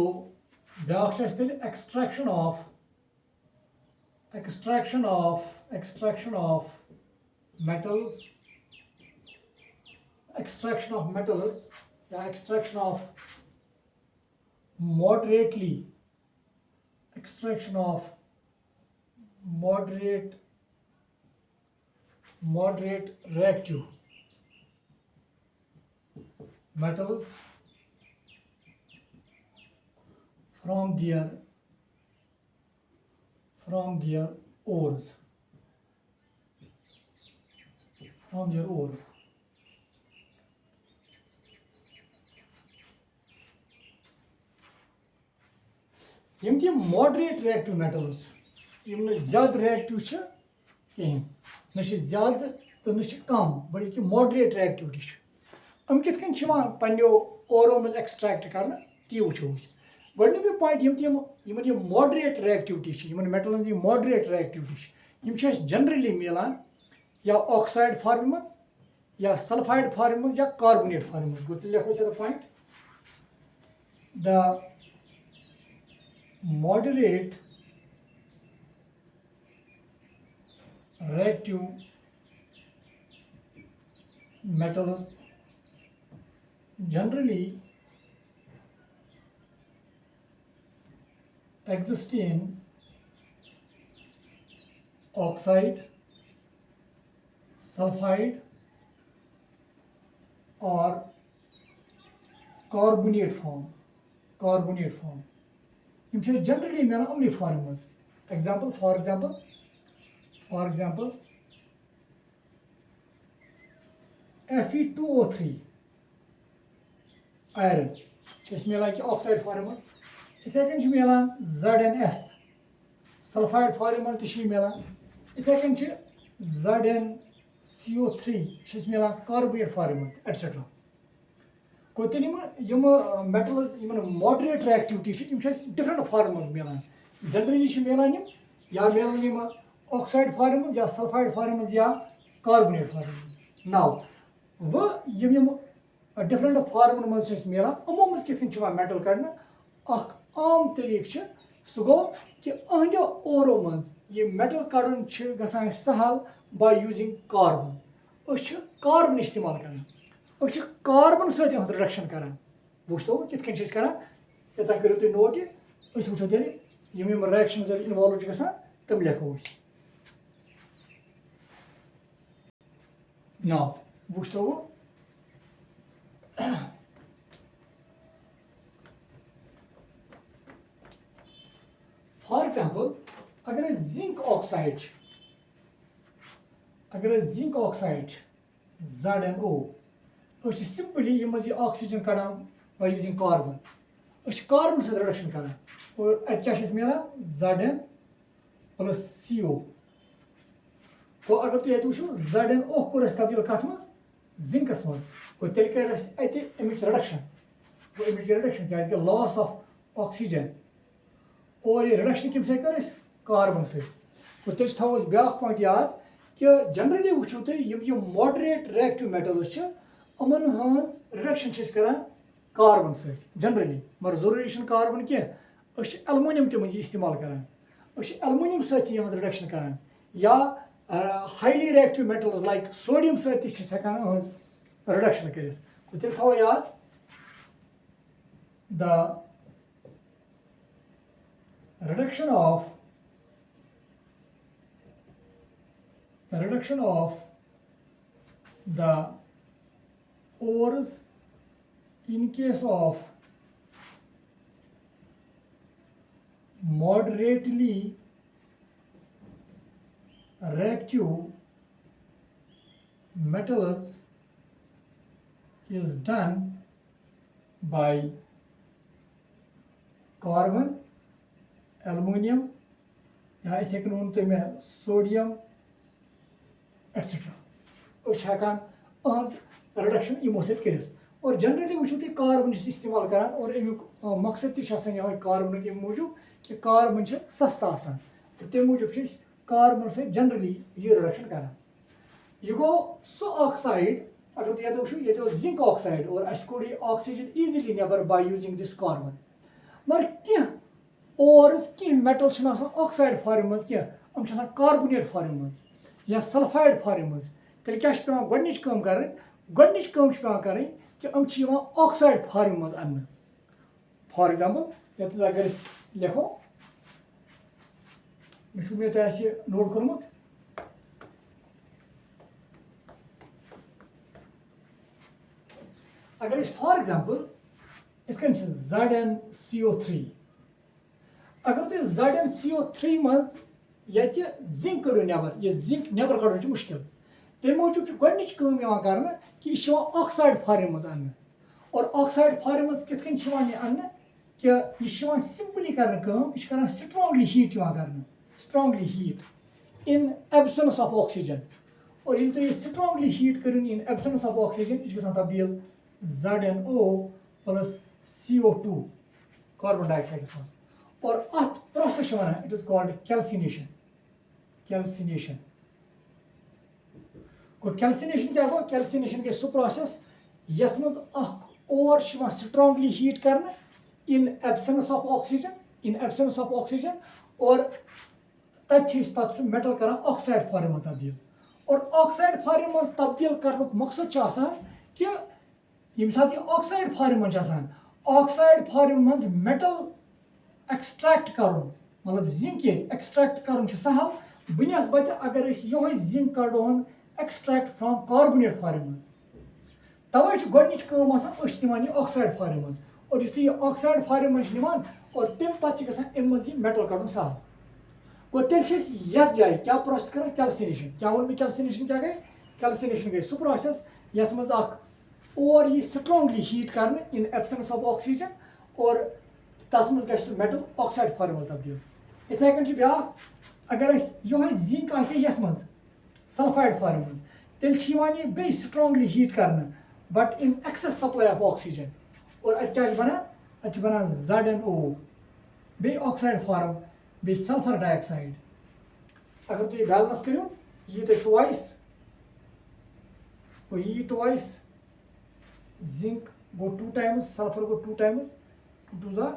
ब्याक एक्सट्रैक्शन ऑफ metals या extraction of moderate reactive metals from their ores. यम मॉडरेट रिएक्टिव मेटल्स यम ज्यादा रिएक्टिव कहें न ज्यादा तो न कम बल्कि मॉडरेट रिएक्टिविटी हम कित पन्नो ओरो मज एक्सट्रैक्ट कर ती वो गोडनिक पॉइंट यम मॉडरेट रिएक्टिविटी मेटलन मॉडरेट रिएक्टिविटी जनरली मिलान या ऑक्साइड फॉर्म मज या सल्फाइड फॉर्म मज या कार्बोनेट फॉर्म मज गो लिखो point moderate reactive metals generally exist in oxide, sulfide or carbonate form. Yim chhe generally milan umni form mans. For example, Fe2O3 iron chhe milan ki oxide form mans. Ithe kan chhe milan ZnS sulfide form mans ti chhe milan. Ithe kan chhe ZnCO3 chhe milan carbonate form mans etc. Yim metals moderate reactivity different forms milan. Generally milan ya milan yim oxide forms ya sulfide forms ya carbonate forms. Now yim different forms milan umum kitchen metal kadna akh aam tarik su go ki ahndo oro mans ye metal kadun gasan sahal by using carbon. Carbon istemal karan. Carbon सहित reduction करान वो कित करान यतन करो तुम note वो तेल यम reaction involve गसान तम लिखो नाउ वो फॉर एग्जांपल अगर zinc oxide ZnO simply oxygen kadan by using carbon. Carbon से reduction kadan और क्या मिला Zn plus CO. तो अगर तो ये तो ZnO को तब्दील कथ मज जिंकस मज और तेल कर अमिच रिडक्शन वो अमिच रिडक्शन क्या लॉस ऑफ ऑक्सीजन और ये रिडक्शन कम से कर कार्बन से और तेज थो ब्या पॉइंट याद कि जनरली वो तुम मॉडरेट रिएक्टिव मेटल्स अमन हज रिडक्शन करान कार्बन सत जनरली मगर जरूरी कार्बन क्या एलुमिनियम तम इस्तेमाल करान एलुमिनियम सत रिडक्शन करान या highly reactive metals like sodium सत रिडक्शन कर तेल थो याद the reduction of the ores in case of moderately reactive metals is done by carbon, aluminium, या इथे कन तुम सोडियम एक्सेट्रा रिडक्शन यमो सत कर और जनरली वो कार्बन इस्तेमाल करान और अमुक मकसद ये कार्बन के मूजूब कि कार्बन सस्ता तम मूजूब कार्बन से जनरली ये रिडक्शन करान यह गो सो ऑक्साइड अगर तुम ये जिंक ऑक्साइड और अस कोड़ ऑक्सीजन इजीली नेबर बाय यूजिंग दिस कार्बन मगर क्या ओरस कह मेटल ऑक्साइड फॉर्म मज क्या कार्बोनेट फॉर्म मज या सल्फाइड फॉर्म मज तेल क्या गोडनिच काम कर कि ऑक्साइड फॉर्म मज अन फॉर एग्जांपल अगर लिखो मे तो नोट कोर्मुत अगर फॉर एग्जांपल ZnCO3 अगर तुम ZnCO3 मज ये जिंक कड़ो नबर ये जिंक नबर कड़न मुश्किल तम मूजूब गोडनिच काम कर कि यह ऑक्साइड फॉर्म मज अन और ऑक्साइड फॉर्म मज कित अन कि यह सिंपली कर strongly heat in absence of oxygen और ये तुम स्ट्रांगली हीट करो इन एब्सेंस ऑफ ऑक्सीजन यह तब्दील ZnO plus CO2 carbon dioxide मज और अत process it is called calcination calcination क्या गो कैल्सिनेशन गई सह प्रोसेस यथ मज ओर स्ट्रांगली हीट कर in absence of oxygen in absence of oxygen और तब सह मेटल कर ऑक्साइड फॉर्म में तब्दील और ऑक्साइड फॉर्म में तब्दील कर मकसद कि यम साथ ऑक्साइड फॉर्म में ऑक्साइड फॉर्म में मेटल एक्सट्रैक्ट कर मतलब जिंक ये एक्सट्रैक्ट कर सहल बनस्बत अगर यो जिंक कड़ोन एक्सट्रैक्ट फ्रॉम कार्बोनेट फॉर्म में तवे गोच निमान ऑक्साइड फॉर्म में और यु ऑक्साइड फॉर्म में निमान और तम पे मेटल कड़न सहल गो तेल जाए क्या प्रोसेस कर कैल्सिनेशन क्या वो कैल्सिनेशन क्या गई कैल्सिनेशन गई सह प्रोसेस ये मज और ये स्ट्रांगली हीट कर इन एब्सेंस ऑफ ऑक्सीजन और तथ मज गि मेटल ऑक्साइड फॉर्म में तब्दील इथे कन ब्या अगर यो जिंक आथ मज सल्फाइड फॉर्म में तेल बे स्ट्रांगली हीट कर but in excess supply of oxygen और अत बना ZnO बे ऑक्साइड फॉर्म बे सल्फर डाइऑक्साइड अगर तुम बैलेंस करो ये तो ट्वाइस और ये ट्वाइस जिंक गो 2 टाइम्स सल्फर गो 2 टाइम्स 2 2 जा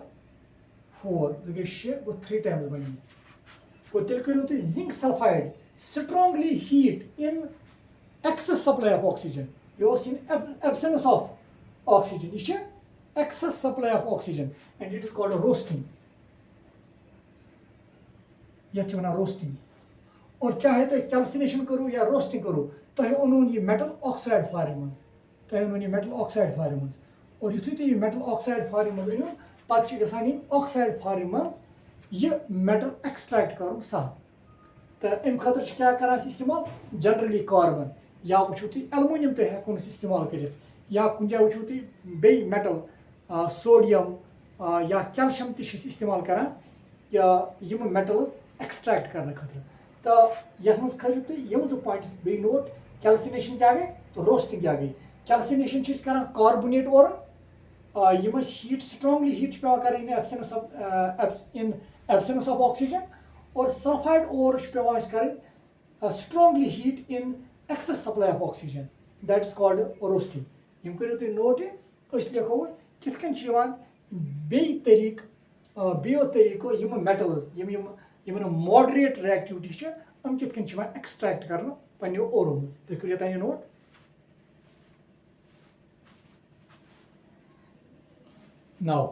4 गई 6 गो 3 टाइम्स बन गो तेल करो तुम zinc sulphide strongly heat in excess supply of oxygen in absence of oxygen यह excess supply of oxygen and it is called a roasting यह रोस्टिंग और चाहे तो कैल्सिनेशन करो या रोस्टिंग करो तो ओन ये मेटल ऑक्साइड फॉर्म तो ओन ये मेटल ऑक्साइड फॉर्म और युथु तुम मेटल ऑक्साइड फॉर्म अनु पे गसान ऑक्साइड फॉर्म यह मेटल एक्सट्रैक्ट कर सहल तो अम खतर क्या कर इस्तेमाल जनरली कार्बन या वो तुम एलुमिनियम तो हेको इस्तेमाल कर या कुछ जाए वो तुम बे मेटल सोडियम या कैल्शियम इस्तेमाल कर यम मेटल्स एक्सट्रैक्ट करने खतर तो ये खो तुम जो पॉइंट्स बे नोट कैल्सिनेशन क्या गई तो रोस्टिंग क्या गई कैल्सिनेशन कर कार्बोनेट और यम हीट स्ट्रांगली हीट पे कर इन एब्सेंस ऑफ ऑक्सीजन और सल्फाइड और पे कर strongly heat in excess supply of oxygen that is called roasting यम करो तुम नोट लिखो कितन बे तरीको यम मेटल्स यम मॉडरेट रिएक्टिविटी हम कितन एक्सट्रैक्ट कर पन्नो ओरो मज तुम करो तन नोट नाउ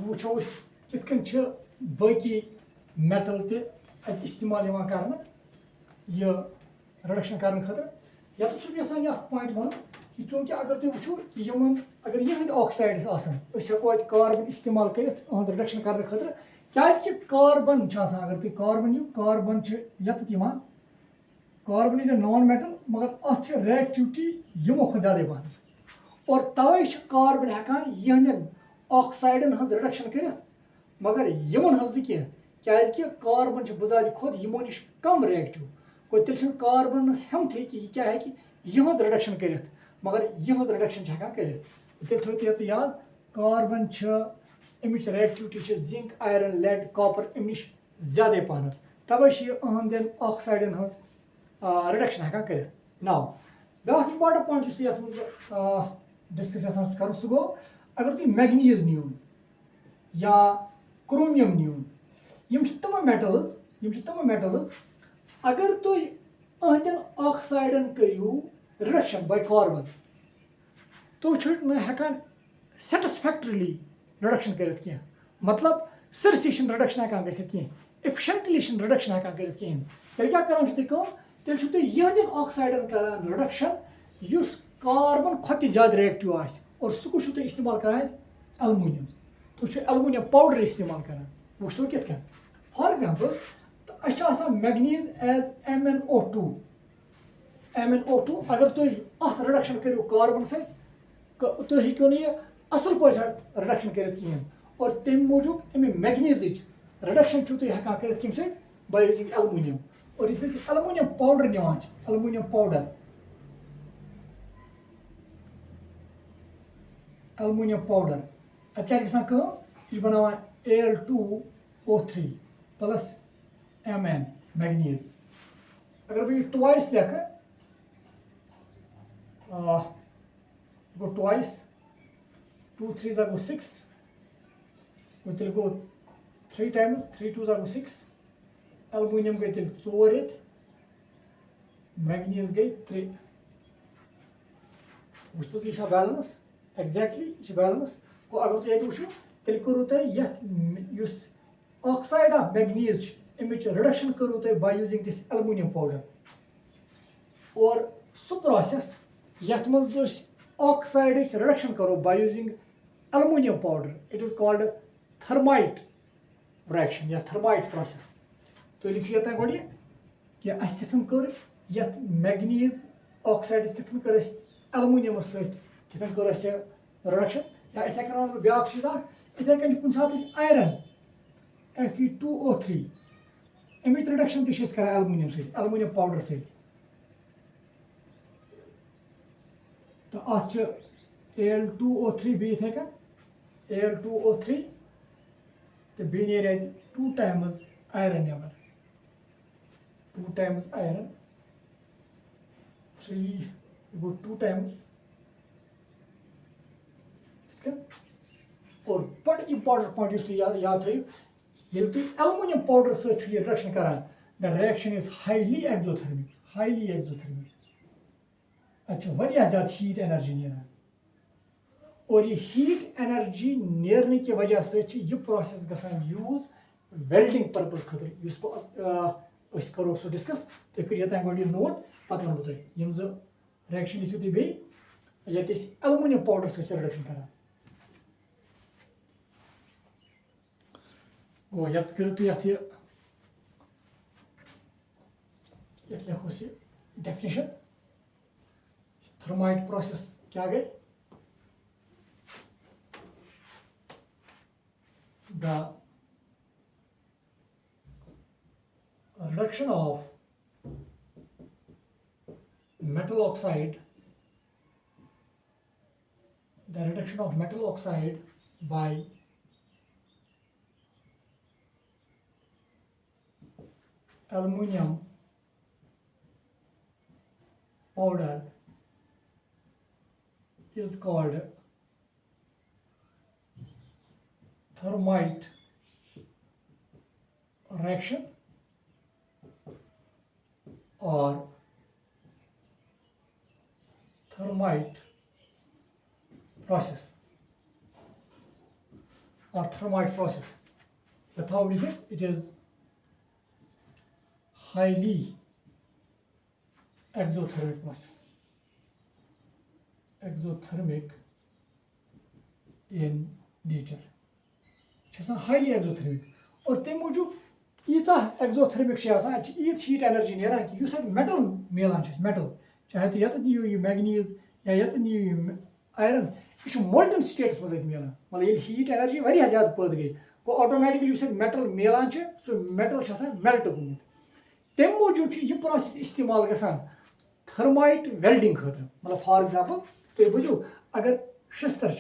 वो कितन बाकी मेटल तत इस्तेमाल कर यह रिडक्शन कर खतर या यहां पॉइंट वन कि चूंकि अगर तुम वो अगर ये ऑक्साइड्स हेको कार्बन इस्तेमाल कर रिडक्शन कर खतर क्या कार्बन अगर तुम कार्बन यू कार्बन यहां carbon is a non metal मगर अत रिएक्टिविटी यमो खुद ज्यादा पहन और तवे कार्बन हेकान यहन ऑक्साइडन हज रिडक्शन कर मगर यमन हज क्या कार्बन बजाद खुद यमो नश कम रिएक्टिव गो तेल कार्बनस हमथी कि यह क्या है कि यहज रिडक्शन कर मगर यहज रिडक्शन हेकान कर तेल थो याद कार्बन अमिच reactivity zinc iron lead copper अम नश ज्यादा पहन तवे अहंद ऑक्साइडन हज रिडक्शन हेकान कर नाउ ब्या इंपॉर्टेंट पॉइंट ये डिस्कस कर सह गो अगर तुम मैग्नीज नीन या क्रोमियम नीन यम तम मेटल्स अगर तुम अहंदन ऑक्साइडन करू रिडक्शन बाय कार्बन तो हेकान सेटिस्फैक्टरली रिडक्शन कर मतलब सरसी रिडक्शन हेकान गि एफिशिएंटली रिडक्शन हेकान कर तेल क्या कर तेल तुम यहंदन ऑक्साइडन कर रिडक्शन युस कार्बन खुद ज्यादा रिएक्टिव और सह कुछ तुम इस्तेमाल कर एलुमिनियम तुम एलुमिनियम पाउडर इस्तेमाल कर वो कित फॉर एग्जाम्पल तो मैग्नीज एज MnO2 अगर तुम अत रिडक्शन करो कार्बन तुम हेको यह असल पे रिडक्शन कर और तम मूजूब अमे मैग्नीज रिडक्शन तुम हेकान कर कम बाय यूजिंग एलुमिनियम और इस एलुमिनियम पाउडर निवान एलुमिनियम पाउडर अब क्या यह बनान Al2O3 प्लस Mn मैग्नीज अगर बह ट्वाइस लेख गो ट्वाइस 2 3 गो 6 तेल गो 3 times 3 2 are 6 aluminium गई तेल 4 it manganese गई 3 वुचतो कि यह बैलेंस exactly यह बैलेंस को अगर तुम ये वुचो तेल करू तुम यथ युस ऑक्साइड ऑफ मैग्नीज अमिच रिडक्शन करू तुम by using this aluminium powder और सु प्रोसेस यथ मज ऑक्साइड रिडक्शन करो by using aluminium powder it is called thermite reaction या thermite process तो लिखिए यत गोड़ी कि अस किथन कर यत मैग्नीज ऑक्साइड किथन कर aluminium सहित किथन कर रिडक्शन या इथे कन ब्याक चीज इथे कन कुन साथ आयरन Fe2O3 अमिच रिडक्शन तस कर aluminium powder सहित तो अत Al2O3 बे इथे कन Al2O3 तो बे 2 times iron नबर 2 times iron 3 go 2 times और बड़ इंपॉर्टेंट पॉइंट याद थो ये aluminium powder सहित रिडक्शन करान the reaction is highly exothermic अच्छा ज्यादा हीट एनर्जी नेरान और ये हीट एनर्जी नेरने की वजह से यह प्रोसेस गसान यूज वेल्डिंग पर्पस खतर करो सो डिस्कस तुम करो ये गोड नोट पत वो तुम यम जो रिएक्शन लिखियो तुम बे aluminium powder सहित रिडक्शन करान गो ये करो तुम ये लिखोस डेफिनेशन thermite process क्या गई the reduction of metal oxide by aluminium powder is called thermite reaction or thermite process That's how we get it is highly exothermic process. Exothermic in nature. Highly exothermic. और तम मूजूब यीचा exothermic यीच heat energy नेरान कि metal मिलान metal चाहे तो ये Neue manganese या ये Neue iron यह molten स्टेटस मज मिलान मतलब ये हीट एनर्जी वारिया ज्यादा पद गई गो ऑटोमेटिकली मेटल मिलान सो मेटल मेल्ट गुमुत तम मूजूब यह प्रोसेस इस्तेमाल गसान थर्माइट वेल्डिंग खतर मतलब फॉर एग्जांपल तुम बुझो अगर शस्त्र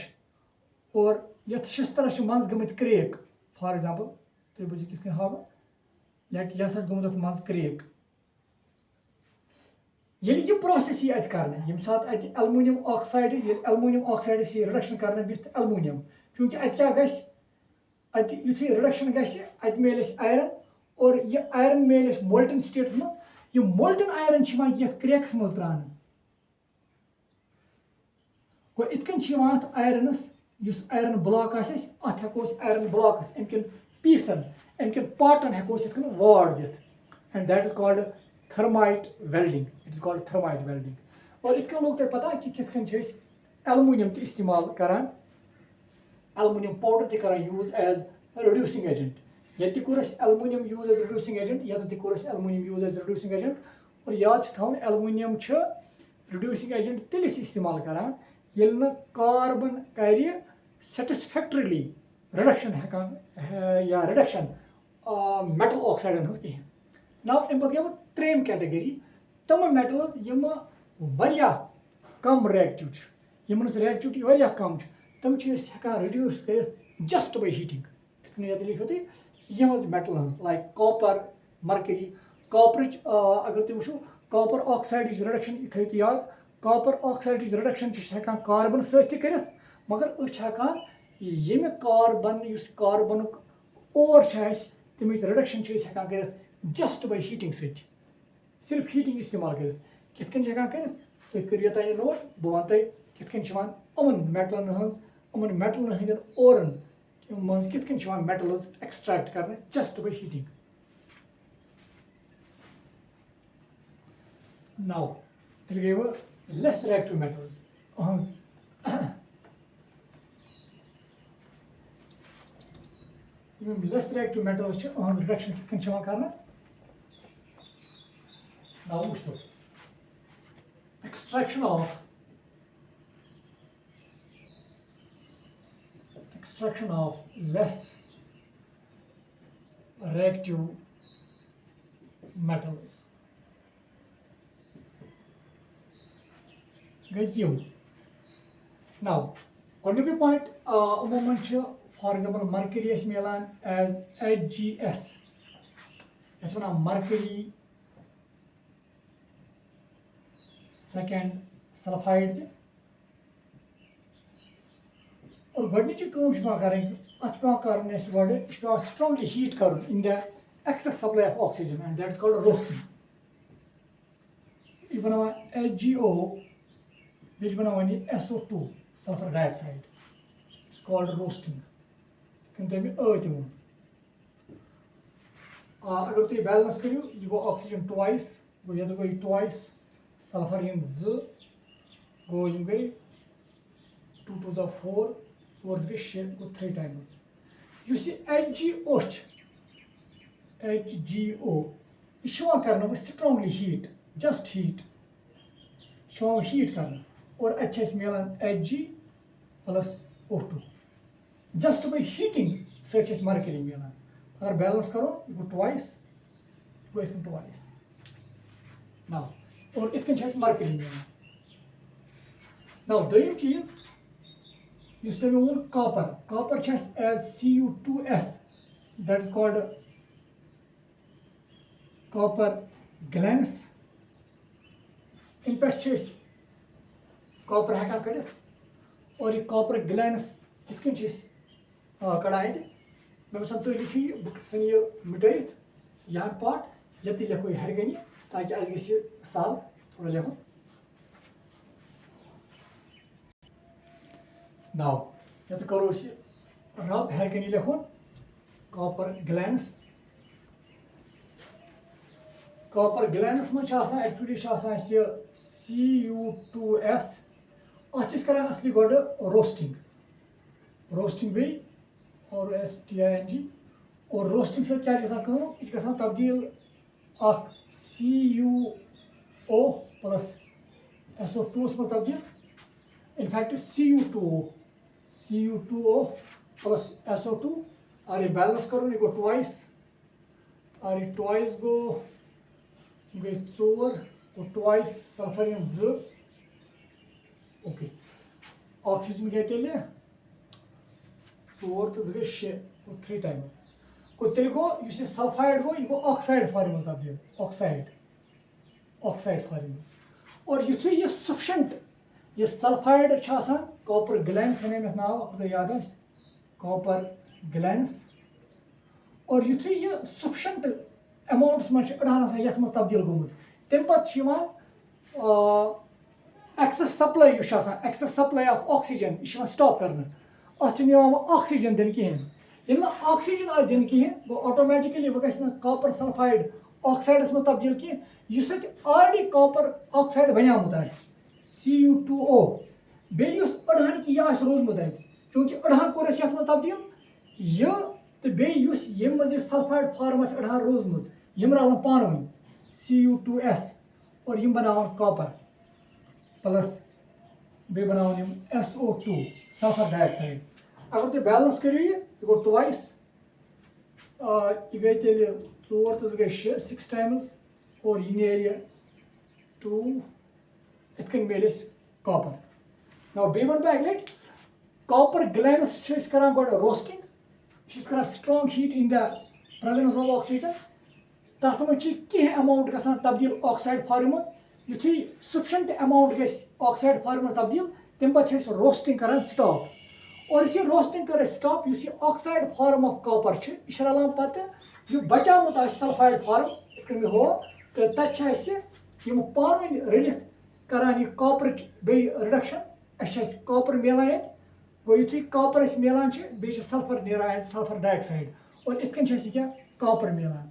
और ये शस्त्रस मज गमत क्रेक फॉर एग्जांपल तुम बुझो कित हाव यह गमुत मज क्रेक ये प्रोसेस यह करने यम सात एल्युमिनियम ऑक्साइड रिडक्शन करने बिथ एल्युमिनियम चूंकि क्या युथे रिडक्शन गत मेल आयरन और यह आयरन मेल मोल्टन स्टेटस मज यह मोल्टन आयरन ये क्रेकस मज त्रान गो इतकन आयरनस आयरन ब्लॉक अत हेको आयरन ब्लॉकस अमकिन पीसन अमकिन पार्टन हेको वार्ड दिथ and that is called thermite welding और इतकन लोग तुम पता कि कितकन एल्युमिनियम इस्तेमाल करान एल्युमिनियम पाउडर करान यूज एज रिड्यूसिंग एजेंट ये कोर aluminium use as reducing agent ये कोर aluminium use as reducing agent और याद थवन एल्युमिनियम रिड्यूसिंग एजेंट तेलिस इस्तेमाल करान ये कार्बन कर सेटिस्फैक्टरली रिडक्शन हेकान या रिडक्शन मेटल ऑक्साइडन हज कहें नाउ अम पे गई त्रेम कैटेगरी तम मेटल्स यम वारिया कम रिएक्टिव यमन रिएक्टिविटी वारिया कम तम हेकान रिड्यूस कर जस्ट बाय हीटिंग लिखो तुम यह metal like copper mercury copper अगर तुम वो कॉपर ऑक्साइड रिडक्शन थो याद कॉपर ऑक्साइड रिडक्शन हेकान कार्बन सहित कर मगर हेकान ये कार्बन कार्बन और तमिच रिडक्शन हेकान कर जस्ट बाय हीटिंग सिर्फ हीटिंग इस्तेमाल कर कित हेकान कर तुम करियो तान नोट बह वन तुम कित अमन मेटलन हंदन ओरन मज कित मेटल्स एक्सट्रैक्ट कर जस्ट बाय हीटिंग नाउ तेल गई वो less reactive metals less reactive metals reduction कित कर now वुचतो extraction of less reactive metals now godunyuk point umuman for example mercury is milan as HGS that's one mercury second sulphide और गोडनिच करें अत पे strongly heat कर in the access supply of oxygen and that is called roasting यह बना HGO बीच बना SO2 sulphur dioxide it's called roasting तुम अगर तुम बैलेंस करो यह गो ऑक्सीजन ट्वाइस गो ये गई ट्वाइस सल्फर इन गो यम गई 2 2 4 4 गई 6 गो 3 टाइम्स HGO यह कर strongly heat just heat heat कर और अच्छे मिलान Hg प्लस O2 just by heating such mercury मिलान अगर बैलेंस करो यह गो ट्वाइस गो ट्वाइस नाउ और इत मर्करी मिलान नाउ दोयम चीज इस तुम वो copper as Cu2S that is called copper glance इन पे कॉपर हेकान कड़ित और ये कॉपर ग्लैंस कित कड़ान मे बसान तुम लिखी बुक ये मिटित यहाँ पार्ट ये लिखो ये हरगनी ताकि अस गि साल थोड़ा लिखो नाउ ये करो रब हरगनी लिखो कॉपर ग्लैंस मज एक्चुअली Cu2S अत कर असली गो रोस्टिंग बी और STING और रोस्टिंग सह तब्दील CuO प्लस SO2 मज तब्दील इनफैक्ट Cu2O प्लस SO2 और ये बैलेंस करो ये गो ट्वाइस और ये ट्वाइस गो गई 4 गो ट्वाइस सल्फर इन 2 ओके ऑक्सीजन गई तेल 4 तो गई 6 गो 3 टाइम्स गो तेल गो सल्फाइड गो यह गो ऑक्साइड फॉर्म तब्दील ऑक्साइड फॉर्म और युथु यह सफिशेंट यह सल्फाइड कॉपर ग्लैंस वन मे नाव अगर याद आ कॉपर ग्लैंस और युथु यह सफिशेंट अमाउंट्स मज अड़ान ये तब्दील गोमुत तम पे एक्सेस सप्लाई ऑफ ऑक्सीजन यह स्टॉप कर अत ऑक्सीजन दिन कहें ये ऑक्सीजन आ दिन कहें गो ऑटोमेटिकली वह गि कॉपर सल्फाइड ऑक्साइडस मज तब्दील कहें इस ऑलरेडी कॉपर ऑक्साइड बनियामुत Cu2O बे अड़हन कि यह रोजमुत चूंकि अड़हन कोर ये तब्दील यह तो ये मज सल्फाइड फॉर्म अड़हन रोजम यम रलान पान वन Cu2S और यम बनावन कॉपर प्लस बे बनावन यम SO2 सल्फर डाइऑक्साइड अगर तुम बैलेंस करो ये गो ट्वाइस यह गई तेल 4 तो गई 6 टाइम्स और यह नेर 2 इत मिले कॉपर नाउ बे वन बह अगले कॉपर ग्लैंस करान गो रोस्टिंग कर strong heat in the presence of oxygen तथ मज कह अमाउंट ग तब्दील ऑक्साइड फॉर्म युथु सफिशेंट अमाउंट गि ऑक्साइड फॉर्म तब्दील तम पे रोस्टिंग करान स्टॉप और ये रोस्टिंग कर स्टॉप ये ऑक्साइड फॉर्म ऑफ कॉपर यह रलान पत्ते यह बचामुत सल्फाइड फॉर्म इत हो तो तम पान रलित करान यह कॉपर रिडक्शन कॉपर मिलान ये गो यु कॉपर मिलान बे सल्फर नीरान सल्फर डाइऑक्साइड और इत क्या कॉपर मिलान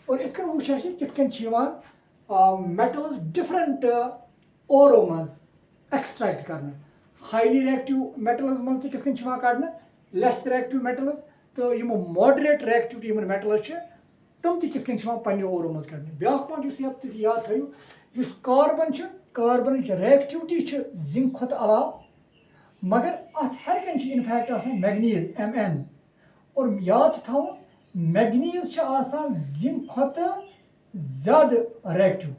और इत वो कित मेटल्स डिफरेंट ओरो मज एक्सट्रैक्ट करना हाईली रिएक्टिव मेटल्स मज कित कड़ना लेस रिएक्टिव मेटल्स तो मॉडरेट रिएक्टिविटी मेटल्स तम कित पे ओरो मज कड़ना ब्या पॉइंट याद थो कार्बन कार्बन रिएक्टिविटी जिंक खुद अलाव मगर अत हरकन इनफैक्ट मैग्नीज Mn और याद थो मैग्नीज जिंक खुद ज्यादा रिएक्टिव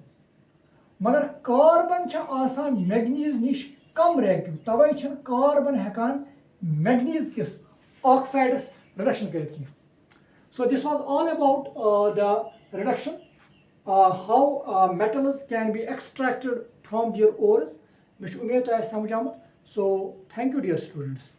मगर कार्बन मैग्नीज निश कम रिएक्टिव तवे कार्बन हेकान मैग्नीज किस ऑक्साइडस रिडक्शन कर so this was all about the reduction how metals can be extracted from their ores मे उम्मीद तो समझ आमुत so thank you dear students.